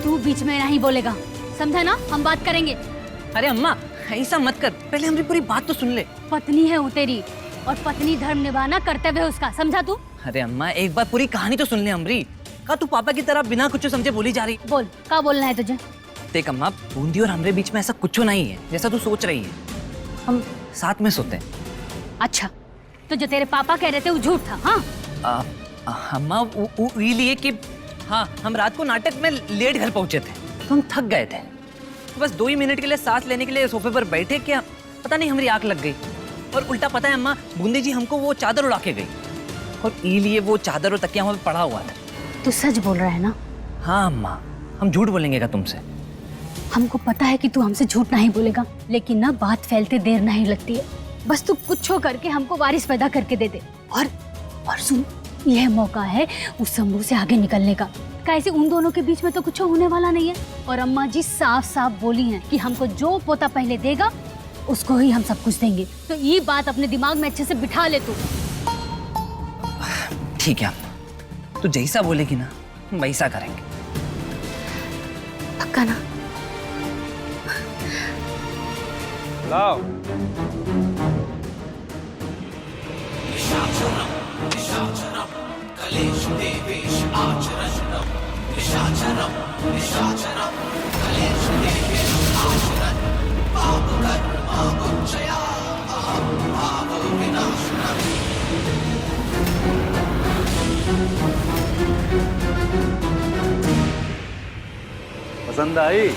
तू बीच में नहीं बोलेगा, समझा ना? हम बात करेंगे। अरे अम्मा, ऐसा मत कर, पहले हमारी पूरी बात तो सुन ले। पत्नी है वो तेरी, और पत्नी धर्म निभाना कर्तव्य है उसका, समझा तू? अरे अम्मा, एक बार पूरी कहानी तो सुन ले हमरी। का तू पापा की तरह बिना कुछ समझे बोली जा रही? बोल, क्या बोलना है तुझे? देख अम्मा, बूंदी और हमरे बीच में ऐसा कुछ नहीं है जैसा तू सोच रही है। हम साथ में सोते हैं। अच्छा, तो जो तेरे पापा कह रहे थे वो झूठ था? हाँ अम्मा, वो लिए कि हाँ, हम रात को नाटक में लेट घर पहुंचे थे, तो हम थक गए थे। तो बस 2 ही मिनट के लिए सांस लेने के लिए सोफे पर बैठे, क्या पता नहीं हमारी आंख लग गई। और उल्टा पता है अम्मा, बूंदी जी हमको वो चादर उड़ा के गई और इसीलिए वो चादर और तकिया वहाँ पे पड़ा हुआ था। तू सच बोल रहा है ना? हाँ अम्मा, हम झूठ बोलेंगे क्या तुमसे? हमको पता है कि तू हमसे झूठ नहीं बोलेगा, लेकिन ना बात फैलते देर नहीं लगती है। बस तू कुछ करके हमको वारिस पैदा करके दे दे। और सुन, यह मौका है उस शंभू से आगे निकलने का। कैसे उन दोनों के बीच में तो कुछ होने वाला नहीं है। और अम्मा जी साफ साफ बोली हैं कि हमको जो पोता पहले देगा उसको ही हम सब कुछ देंगे। तो ये बात अपने दिमाग में अच्छे से बिठा ले तू। ठीक है अम्मा, तू जैसा बोलेगी ना वैसा करेंगे। पक्का ना? लाओ। पसंद आई?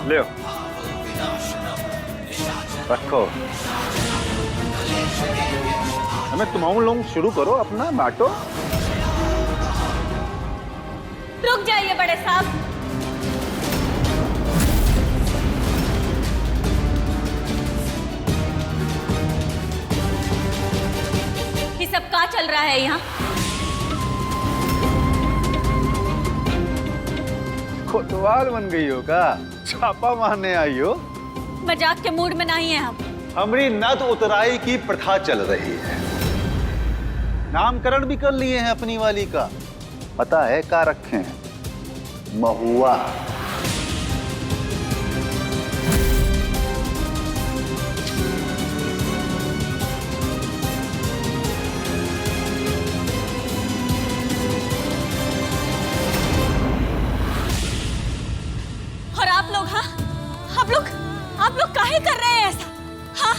ले रखो। हमें तुम लोग शुरू करो अपना बांटो। रुक जाइए बड़े साहब। ये सब क्या चल रहा है यहाँ? कोतवाल बन गई हो का? छापा मारने आई हो? मजाक के मूड में नहीं है हम। हमारी नद उतराई की प्रथा चल रही है। नामकरण भी कर लिए हैं अपनी वाली का। पता है क्या रखे हैं? महुआ। और आप लोग, हाँ, आप लोग काहे कर रहे हैं ऐसा? हाँ,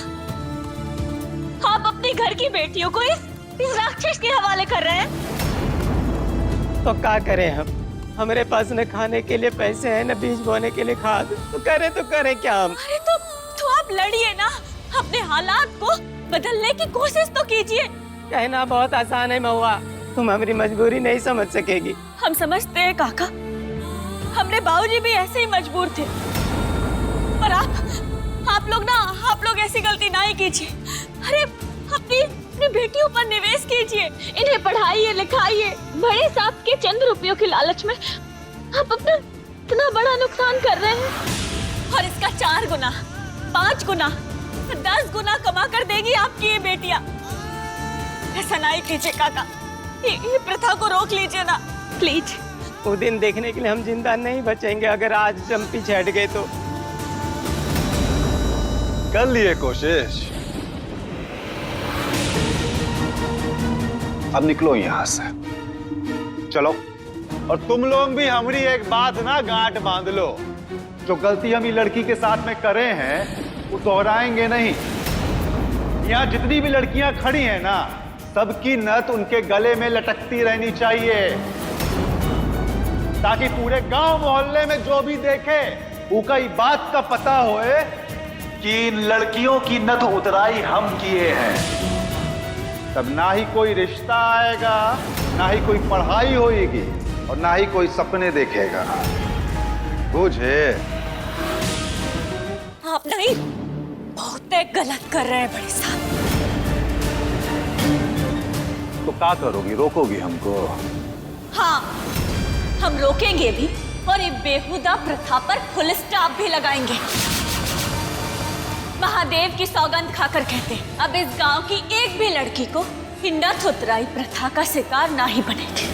आप अपनी घर की बेटियों को इस राक्षस के हवाले कर रहे हैं। तो क्या करें हम? हमारे पास न खाने के लिए पैसे हैं न बीज बोने के लिए खाद, तो करें क्या हम? अरे तो आप लड़िए ना, अपने हालात को बदलने की कोशिश तो कीजिए। कहना बहुत आसान है महुआ, तुम हमारी मजबूरी नहीं समझ सकेगी। हम समझते हैं काका, हमरे बाबूजी भी ऐसे ही मजबूर थे। पर आप लोग ऐसी गलती नहीं कीजिए। अरे अपनी बेटियों पर निवेश कीजिए, इन्हें पढ़ाइए लिखाइए। बड़े साहब के चंद रुपयों की लालच में आप अपना इतना बड़ा नुकसान कर रहे हैं। और इसका 4 गुना, 5 गुना, 10 गुना कमा कर देगी आपकी ये बेटियां। ऐसा नहीं कीजिए काका, ये प्रथा को रोक लीजिए ना प्लीज। वो दिन देखने के लिए हम जिंदा नहीं बचेंगे अगर आज हम पीछे हट गए तो। कर लिए कोशिश, अब निकलो यहाँ से, चलो। और तुम लोग भी हमारी एक बात ना गांठ बांध लो, जो गलती हम ये लड़की के साथ में करे हैं वो दोहराएंगे नहीं। यहाँ जितनी भी लड़कियां खड़ी हैं ना, सबकी नथ उनके गले में लटकती रहनी चाहिए, ताकि पूरे गांव मोहल्ले में जो भी देखे उसका ये बात का पता होए कि इन लड़कियों की नथ उतराई हम किए हैं। तब ना ही कोई रिश्ता आएगा, ना ही कोई पढ़ाई होगी और ना ही कोई सपने देखेगा। बुझे? आप नहीं, बहुत गलत कर रहे हैं बड़े साहब। तो क्या करोगी? रोकोगी हमको? हाँ, हम रोकेंगे भी और ये बेहुदा प्रथा पर फुल स्टॉप भी लगाएंगे। महादेव की सौगंध खाकर कहते हैं, अब इस गांव की एक भी लड़की को नथ उतराई प्रथा का शिकार ना ही बनेगी।